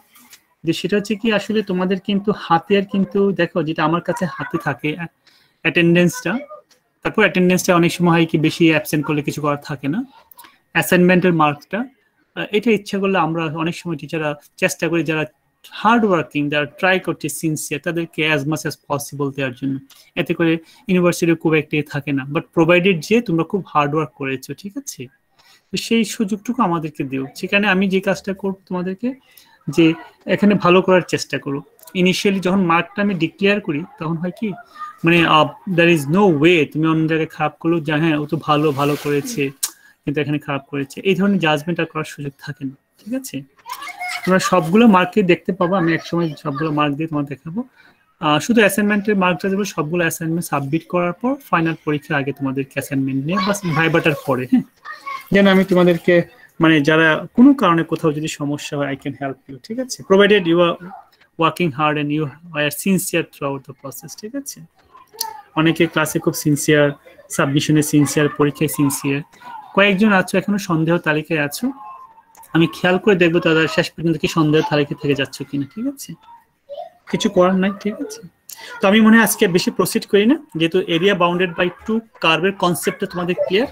যে সেটা হচ্ছে কি আসলে তোমাদের কিন্তু হাতে, আর কিন্তু দেখো যেটা আমার কাছে হাতে থাকে অ্যাটেন্ডেন্সটা, তারপর অ্যাটেন্ডেন্সটা অনেক সময় হয় কি বেশি অ্যাবসেন্ট করলে কিছু করার থাকে না, অ্যাসাইনমেন্টের মার্কসটা, এটা ইচ্ছা করলে আমরা অনেক সময় টিচাররা চেষ্টা করি, যারা হার্ড ওয়ার্কিং, যারা ট্রাই করছে সিনসিয়ার, তাদেরকে অ্যাজ মাচ অ্যাজ পসিবল দেওয়ার জন্য, এতে করে ইউনিভার্সিটি খুব একটা থাকে না, বাট প্রোভাইডেড যে তোমরা খুব হার্ড ওয়ার্ক করেছো, ঠিক আছে? তো সেই সুযোগটুকু আমাদেরকে দিও। সেখানে আমি যে কাজটা করবো তোমাদেরকে, যে এখানে ভালো করার চেষ্টা করো। ইনিশিয়ালি যখন মার্কটা আমি ডিক্লেয়ার করি, তখন হয় কি, মানে দ্যার ইজ নো ওয়ে তুমি অন্য জায়গায় খারাপ করলেও, যা হ্যাঁ ও তো ভালো করেছে কিন্তু এখানে খারাপ করেছে, এই ধরনের জাজমেন্ট আর করার সুযোগ থাকে না, ঠিক আছে? তোমরা সবগুলো মার্কে দেখতে পাবো, আমি একসময় সবগুলো মার্ক দিয়ে তোমার দেখাবো। শুধু অ্যাসাইনমেন্টের মার্কটা দেবো, সবগুলো অ্যাসাইনমেন্ট সাবমিট করার পর ফাইনাল পরীক্ষার আগে তোমাদেরকে অ্যাসাইনমেন্ট নিয়ে বাস ভাইবাটার পরে, হ্যাঁ, যেন আমি তোমাদেরকে মানে যারা কোনো কারণে কোথাও যদি সমস্যা হয়, আই ক্যান হেল্প ইউ, ঠিক আছে? Provided you are working hard and you are sincere throughout the process, ঠিক আছে? অনেকে ক্লাসে খুব সিনসিয়ার, সাবমিশনে সিনসিয়ার, পরীক্ষায় সিনসিয়ার, কয়েকজন আছো এখনো সন্দেহ তালিকায় আছো, আমি খেয়াল করে দেখবো তারা শেষ পর্যন্ত কি সন্দেহ তালিকা থেকে যাচ্ছ কিনা, ঠিক আছে? কিছু করার নাই, ঠিক আছে? তো আমি মনে হয় আজকে বেশি প্রসিড করি না, যেহেতু এরিয়া বাউন্ডেড বাই 2 কার্ভের কনসেপ্টটা তোমাদের ক্লিয়ার,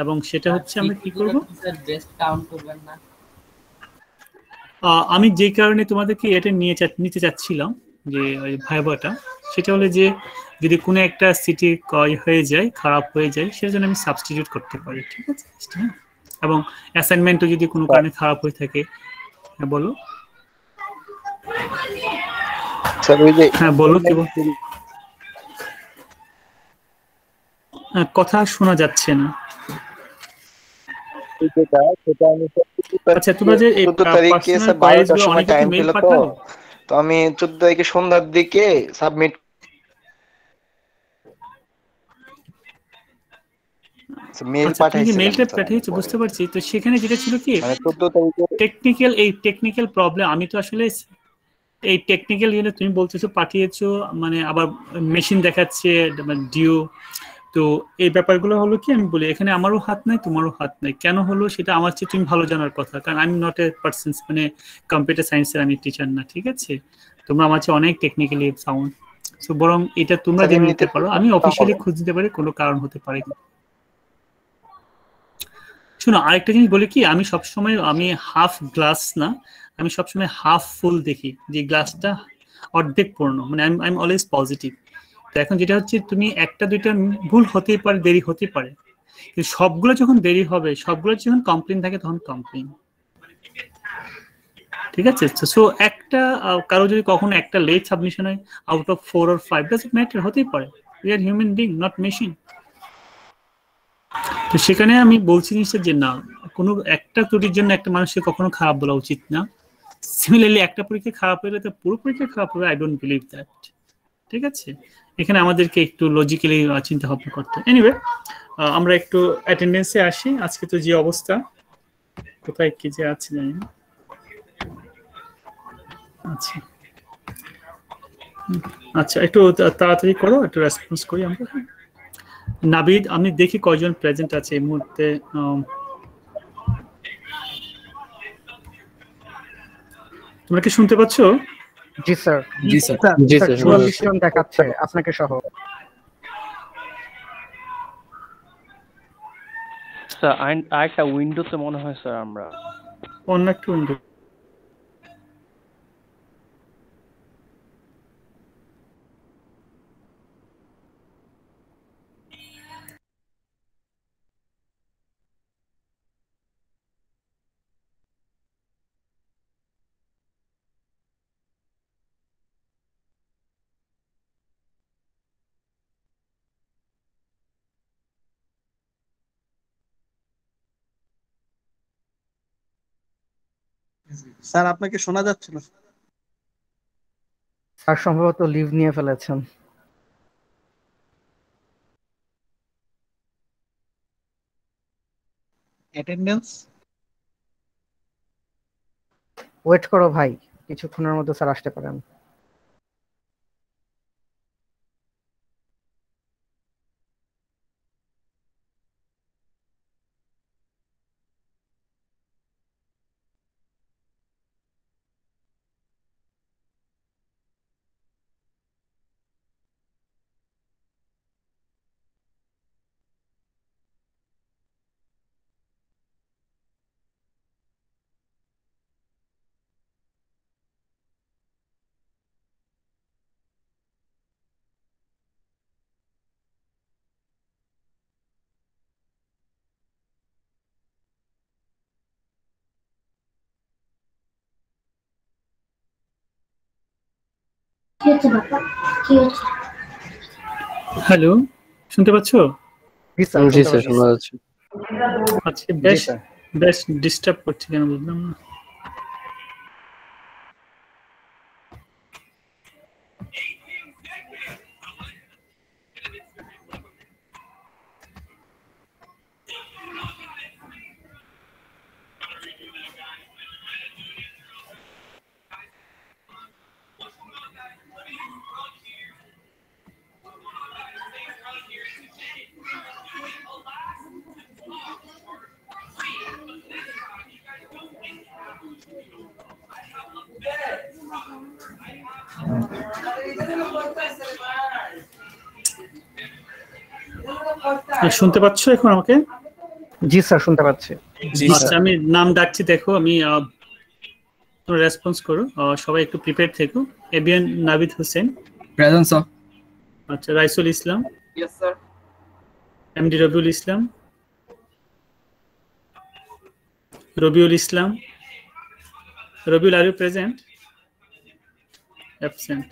এবং সেটা হচ্ছে আমরা কি করব, আমি যে কারণে তোমাদেরকে এটা নিতে চাচ্ছিলাম যে ওই ভাইবাটা, সেটা হলো যে যদি কোনো একটা সিটি হয়ে যায়, খারাপ হয়ে যায়, সেটার জন্য আমি সাবস্টিটিউট করতে পারি, ঠিক আছে? এবং অ্যাসাইনমেন্টও যদি কোনো কারণে খারাপ হয়ে থাকে, হ্যাঁ বলো। হ্যাঁ বলো, কি কথা শোনা যাচ্ছে না। আচ্ছা, তোমরা যে 14 তারিখে স্যার 12টার সময় টাইম ছিল, তো আমি 14 তারিখে সন্ধ্যার দিকে সাবমিট মেইলটা পাঠিয়েছি, বুঝতে পারছি। তো সেখানে যেটা ছিল কি টেকনিক্যাল প্রবলেম, আমি তো আসলে এই টেকনিক্যাল তুমি বলতেছো পাঠিয়েছো, মানে আবার মেশিন দেখাচ্ছে ডিউ তো এই ব্যাপারগুলো হলো কি, আমি বলি এখানে আমারও হাত নাই তোমারও হাত নাই। কেন হলো সেটা আমার চেয়ে তুমি ভালো জানার কথা, কারণ I am not a person, মানে কম্পিউটার সায়েন্সের আমি টিচার না, ঠিক আছে? তোমরা আমার চেয়ে অনেক টেকনিক্যালি সাউন্ড, সো বরং এটা তোমরা জেনে নিতে পারো, আমি অফিসিয়ালি খোঁজ দিতে পারি কোনো কারণ হতে পারে। শোনো আরেকটা জিনিস বলি কি, আমি সবসময় আমি হাফ গ্লাস না, আমি সবসময় হাফ ফুল দেখি, যে গ্লাসটা অর্ধেক পূর্ণ, মানে আই এম অলওয়েজ পজিটিভ। তো এখন যেটা হচ্ছে, তুমি একটা দুইটা ভুল হতেই পারে, দেরি হতে পারে, কিন্তু সবগুলো যখন দেরি হবে, সবগুলো যখন কমপ্লেন থাকে তখন কমপ্লেন, ঠিক আছে? সো একটা কারো যদি কখনো একটা লেট সাবমিশন হয় out of 4 or 5 doesn't matter, হতেই পারে, we are human being not machine. তো সেখানে আমি বলছি জিনিসটা যে না, কোনো একটা ত্রুটির জন্য একটা মানুষকে কখনো খারাপ বলা উচিত না। সিমিলারলি একটা পরীক্ষা খারাপ হলে তো পুরো পরীক্ষা খারাপ হবে, আই ডোন্ট বিলিভ দ্যাট, ঠিক আছে? এখানে আমাদেরকে একটু লজিক্যালি চিন্তা ভাবনা করতে। এনিওয়ে, আমরা একটু অ্যাটেন্ডেন্সে আসি। আজকে তো যে অবস্থা, কোথায় কি যে আছে জানি না। আচ্ছা আচ্ছা, একটু তাড়াতাড়ি করো, একটু রেসপন্স করি আমরা। নাবিদ, আমি দেখি কয়জন প্রেজেন্ট আছে এই মুহূর্তে। তোমরা কি শুনতে পাচ্ছ? জি স্যার, জি স্যার, জি স্যার, 44 জন দেখাচ্ছে আপনাকে সহ। স্যার আরেকটা উইন্ডোতে মনে হয় স্যার আমরা অন্য একটা উইন্ডো। স্যার আপনাকে শোনা যাচ্ছে না। স্যার সম্ভবত লিভ নিয়ে ফেলেছেন। অ্যাটেন্ডেন্স ওয়েট করো ভাই, কিছুক্ষণের মধ্যে স্যার আসতে পারেন। হ্যালো, শুনতে পাচ্ছ? জি স্যার, শোনা যাচ্ছে। আজকে বেশ ডিস্টার্ব করছে কেন বুঝলাম না। শুনতে পাচ্ছ এখন আমাকে? জি স্যার, শুনতে পাচ্ছি। আচ্ছা, আমি নাম ডাকছি, দেখো আমি তোমরা রেসপন্স করো। সবাই একটু প্রিপেয়ার থেকো। ABN Nabid Hossain, present sir. আচ্ছা, Raisul Islam, yes sir. MD Robiul Islam, Robiul Islam. Robiul, are you present? Absent.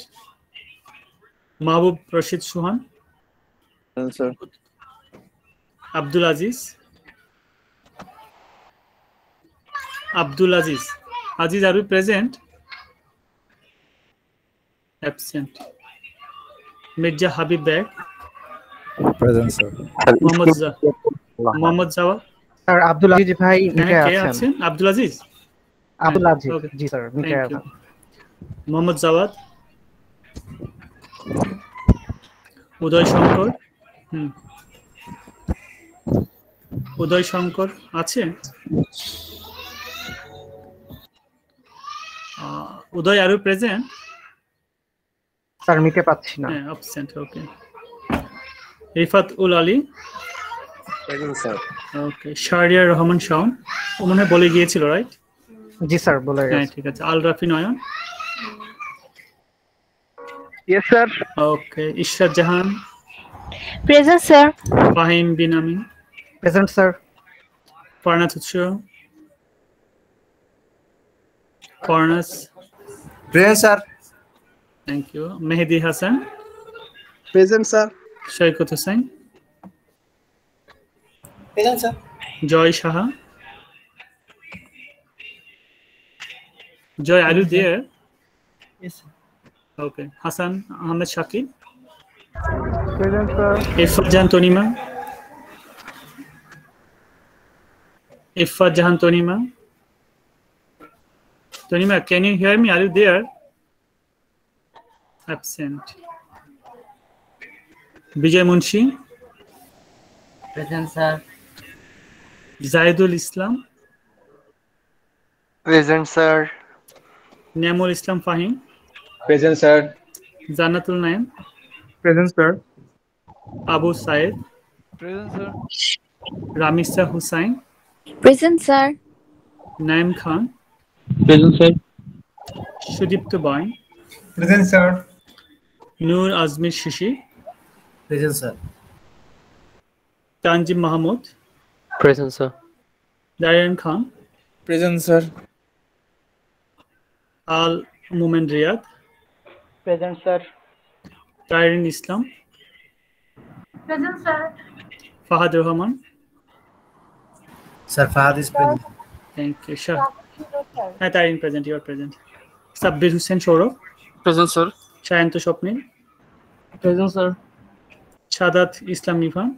Mahbub Rashid Suhan, sir. Abdul Aziz, Abdul Aziz. Aziz, are you present? Absent. Mirza Habib Beg. Present, sir. Mohammad Jawad. Sir, Abdul Aziz ভাই নিচে আছেন। Abdul Aziz? Abdul Aziz, জি স্যার, নিচে আছেন। Mohammad Jawad. Uday Shankar. Uday Shankar আছে? Uday are you present? Sir মিটে পাচ্ছি না। হ্যাঁ absent, okay. Rifat Ul Ali? Present sir. Okay. Shahriar Rahman Shaon, ও মনে হয় বলে গিয়েছিল, রাইট? জি স্যার বলে গেছে। হ্যাঁ ঠিক আছে। Al Rafi Nayan? Yes sir. Okay. Ishrat Jahan? Present sir. Fahim Bin Amin? Present sir. Farnas Utsho? Farnas? Present sir. Thank you. Mehedi Hasan? Present sir. Saikat Hossain? Present sir. Joy Saha? Joy, are you there? Yes, sir. Okay. Hassan Ahmed Shakir? Present, sir. Ifat Jahan Tonima? Ifat Jahan Tonima? Tonima, can you hear me? Are you there? Absent. Vijay Munshi? Present, sir. Zaidul Islam? Present, sir. Niamul Islam Fahim? Present, sir. Zanatul Naim? Present, sir. Abu Said? Present, sir. Ramisa Hussain? Present, sir. Naim Khan? Present, sir. Shudipto Boy? Present, sir. Noor Azmir Shishi? Present, sir. Tanjim Mahmood? Present, sir. Darian Khan? Present, sir. Al Mumen Riyad? Present, sir. Tyrin Islam? Present, sir. Fahad Rahman? Sir, Fahad is present. Thank you. Sure. Tyrin present, you are present. Sabbir Hussain Shourab? Present, sir. Shayanto Shopnil? Present, sir. Shadat Islam Nifan?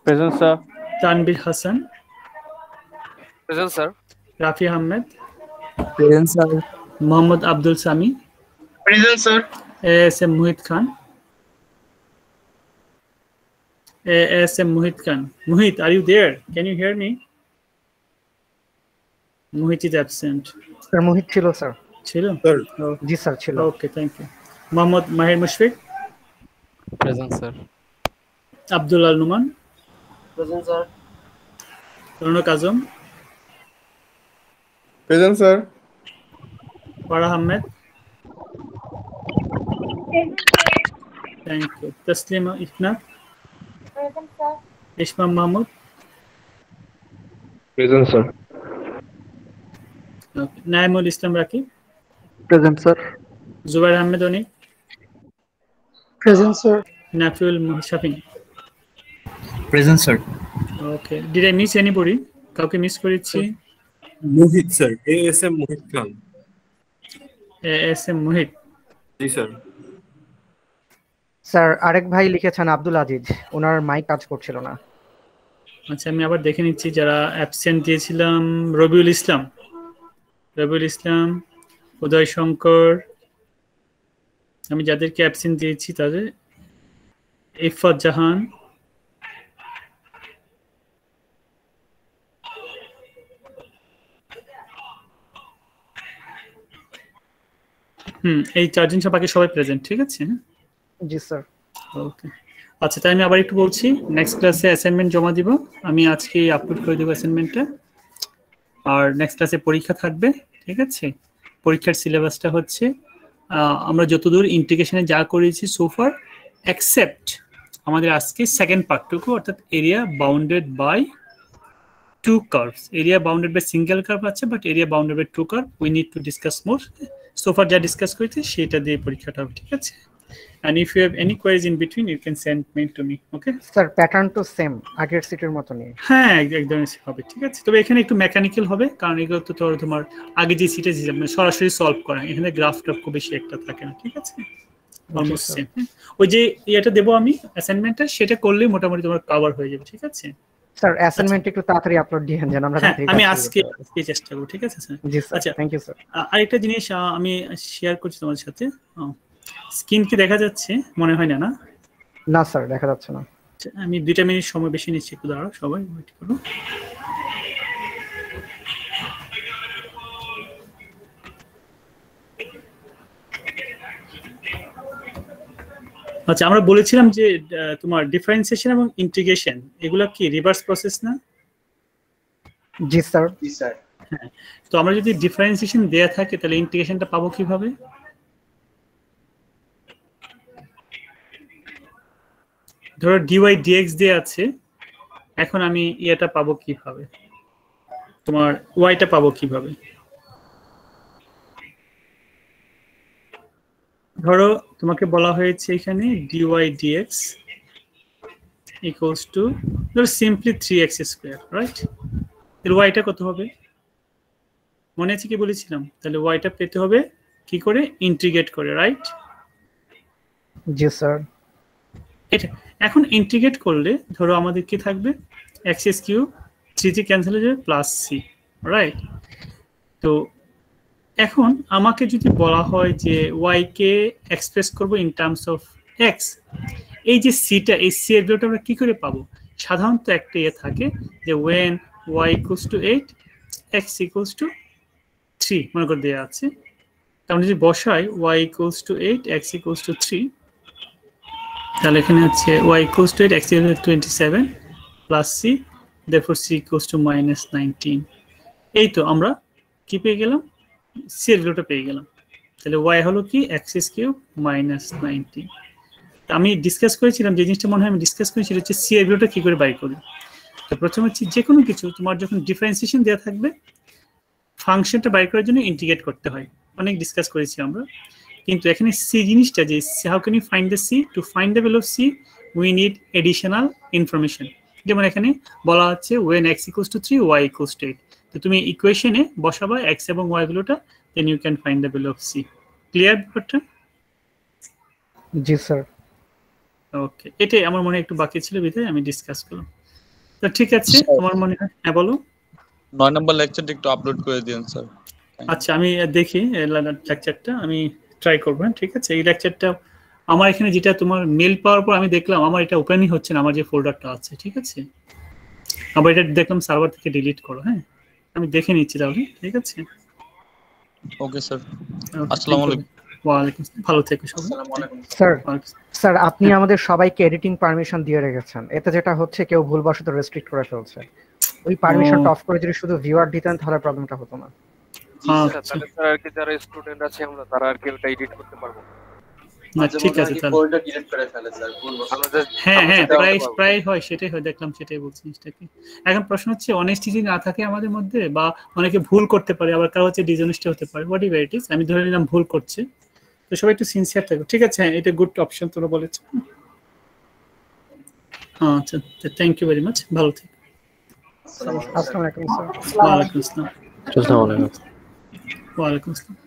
Present, sir. Tanbir Hassan? Present, sir. Rafi Ahmed? Present, sir. Mohammad Abdul Sami? Present, sir. ASM Muhit Khan? ASM Muhit Khan. Muhit, are you there? Can you hear me? Muhit is absent. Sir, Muhit chilo, sir. Chilo? Sir. Oh. Ji, sir, chilo. Okay, thank you. Mohammad Mahir Mushfiq? Present, sir. Abdul Al Numan? Present, sir. Ronok Azam? Present, sir. Farah Ahmed? Thank you. Taslima Ifnat? Present, sir. Ishma Mahmood? Present, sir. Okay. Naimul Islam Rakib? Present, sir. Zubair Ahmed Oni? Present, sir. Nafiul Shafin? Present, sir. Okay. Did I miss anybody? কাউকে মিস করেছি? Mohit, sir. ASM Mohit Khan. ASM Mohit? জি, sir. স্যার আরেক ভাই লিখেছেন আব্দুল আজিজ, ওনার মাইক কাজ করছিল না। আচ্ছা আমি আবার দেখে নিচ্ছি যারা অ্যাবসেন্ট দিয়েছিলাম। রবিউল ইসলাম, উদয় শঙ্কর, আমি যাদেরকে অ্যাবসেন্ট দিয়েছি তাদের ইফাত জাহান, এই চারজন বাকি সবাই প্রেজেন্ট, ঠিক আছে? জি স্যার। ওকে আচ্ছা, তাই আমি আবার একটু বলছি, নেক্সট ক্লাসে অ্যাসাইনমেন্ট জমা দিব, আমি আজকে আপলোড করে দেবো অ্যাসাইনমেন্টটা, আর নেক্সট ক্লাসে পরীক্ষা থাকবে, ঠিক আছে? পরীক্ষার সিলেবাসটা হচ্ছে আমরা যতদূর ইন্টিগ্রেশনে যা করেছি সোফার অ্যাকসেপ্ট আমাদের আজকে সেকেন্ড পার্টটুকু, অর্থাৎ area bounded by two curves. Area bounded by single curve আছে, but area bounded by two curve we need to discuss more. So far যা ডিসকাস করেছি সেটা দিয়ে পরীক্ষাটা হবে, ঠিক আছে? And if you have any queries in between, you can send mail to me. Okay? Sir pattern তো সেম, আগের সিটের মতনই। হ্যাঁ একদম হবে, ঠিক আছে? তবে এখানে একটু মেকানিক্যাল হবে, কারণ এগুলো তো তোমার আগে যে সিটে সরাসরি সলভ করা, এখানে গ্রাফ খুব বেশি একটা থাকে না, ঠিক আছে? Almost same. ওই যে এটা দেবো আমি অ্যাসাইনমেন্টটা, সেটা করলেই মোটামুটি তোমার কভার হয়ে যাবে, ঠিক আছে? স্যার অ্যাসাইনমেন্ট একটু তাড়াতাড়ি আপলোড দিয়েন যেন আমরা তাড়াতাড়ি আমি আজকে চেষ্টা করব, ঠিক আছে স্যার? জি স্যার, আচ্ছা থ্যাংক ইউ স্যার। আরেকটা জিনিস আমি শেয়ার করছি তোমাদের সাথে, স্ক্রিন কি দেখা যাচ্ছে? মনে হয় না, না? না স্যার দেখা যাচ্ছে না। আমি 2টা মিনিট সময় বেশি নিচ্ছি, একটু দাঁড়াও সবাই, ওয়েট করো। আচ্ছা, আমরা বলেছিলাম যে তোমার ডিফারেন্সিয়েশন এবং ইন্টিগ্রেশন এগুলা কি রিভার্স প্রসেস না? জি স্যার। জি স্যার। হ্যাঁ, তো আমরা যদি ডিফারেন্সিয়েশন দেয়া থাকে তাহলে ইন্টিগ্রেশনটা পাবো কিভাবে? ধরো dy dx দেয়া আছে, এখন আমি এটা পাবো কিভাবে, তোমার y-টা পাবো কিভাবে? ধরো তোমাকে বলা হয়েছে এখানে dy dx equals to ধরো সিম্পলি 3x স্কয়ার, রাইট? এর y-টা কত হবে মনে আছে কি বলেছিলাম? তাহলে y-টা পেতে হবে কি করে? ইন্টিগ্রেট করে, রাইট? জি স্যার। এটা এখন ইন্টিগ্রেট করলে ধরো আমাদের কি থাকবে? x কিউব 3 ক্যান্সেল হয়ে যাবে প্লাস c, রাইট? তো এখন আমাকে যদি বলা হয় যে y কে এক্সপ্রেস করব ইন টার্মস অফ x, এই যে c-টা, এই c এর ভ্যালুটা আমরা কি করে পাবো? সাধারণত একটা থাকে যে when y equals to 8 x equals to 3 মনে করে দেয়া আছে, তাহলে যদি বসাই y equals to 8 x equals to 3, তাহলে এখানে হচ্ছে y equals to 8 x equals to 27 plus c, therefore c equals to -19। এই তো আমরা কি পেয়ে গেলাম? c এর ভ্যালুটা পেয়ে গেলাম। তাহলে y হলো কি? x cube -19। আমি ডিসকাস করেছিলাম যে জিনিসটা মনে হয় আমি ডিসকাস করেছিলাম হচ্ছে c এর ভ্যালুটা কি করে বাই করি। তো প্রথমে হচ্ছে যে কোনো কিছু তোমার যখন ডিফারেন্সিয়েশন দেওয়া থাকবে ফাংশনটা বাই করার জন্য ইন্টিগ্রেট করতে হয়, অনেক ডিসকাস করেছি আমরা। কিন্তু এখানে c জিনিসটা যে how can you find the c? To find the value of c we need additional information. যেমন এখানে বলা হচ্ছে when x equals to 3 y equals to 8, তো তুমি ইকুয়েশনে বসাবা x এবং y ভ্যালুটা, then you can find the value of c। Clear ব্যাপারটা? জি স্যার। ওকে, এটাই আমার মনে একটু বাকি ছিল বিধায় আমি ডিসকাস করলাম। তো ঠিক আছে, আমার মনে হয় হ্যাঁ বলো। 9 নম্বর লেকচারটা একটু আপলোড করে দিন স্যার। আচ্ছা, আমি দেখি লেকচারটা আমি ট্রাই করব। ঠিক আছে, এই লেকচারটা আমার এখানে যেটা তোমার মেল পাওয়ার পর আমি দেখলাম আমার এটা ওপেনই হচ্ছে না, আমার যে ফোল্ডারটা আছে। ঠিক আছে, আবার এটা দেখলাম সার্ভার থেকে ডিলিট করো। হ্যাঁ, আমি দেখে নিচ্ছি তাহলে। ঠিক আছে, ওকে স্যার। আসসালামু আলাইকুম। ওয়া আলাইকুম আসসালাম, ভালো থেকো সবাই। আসসালামু আলাইকুম স্যার। স্যার আপনি আমাদের সবাইকে এডিটিং পারমিশন দিয়ে রেখেছেন, এতে যেটা হচ্ছে কেউ ভুলবশত রেস্ট্রিক্ট করে ফেলছে। ওই পারমিশনটা অফ করে যদি শুধু ভিউয়ার দিতেন তাহলে প্রবলেমটা হতো না। তাহলে স্যার আর কি যারা স্টুডেন্ট আছে আমরা তারা আর কি ওটা এডিট করতে পারবো। না ঠিক আছে, তাহলে ফোল্ডার ডিলিট করে ফেলে স্যার ভুলবশত। হ্যাঁ হ্যাঁ, প্রায় হয়, সেটাই হয়, দেখলাম সেটাই বলছি জিনিসটাকে। এখন প্রশ্ন হচ্ছে অনেস্টি যদি না থাকে আমাদের মধ্যে, বা অনেকে ভুল করতে পারে, আবার কারো হচ্ছে ডিসঅনেস্টি হতে পারে, হোয়াট এভার ইট ইজ, আমি ধরে নিলাম ভুল করছে, তো সবাই একটু সিনসিয়ার থাকো। ঠিক আছে, হ্যাঁ এটা গুড অপশন তোমরা বলেছো। আচ্ছা, থ্যাংক ইউ ভেরি মাচ, ভালো থেকো। আসসালামু আলাইকুম স্যার। ওয়া আলাইকুম আসসালাম। আসসালামু আলাইকুম। ওয়া আলাইকুম আসসালাম।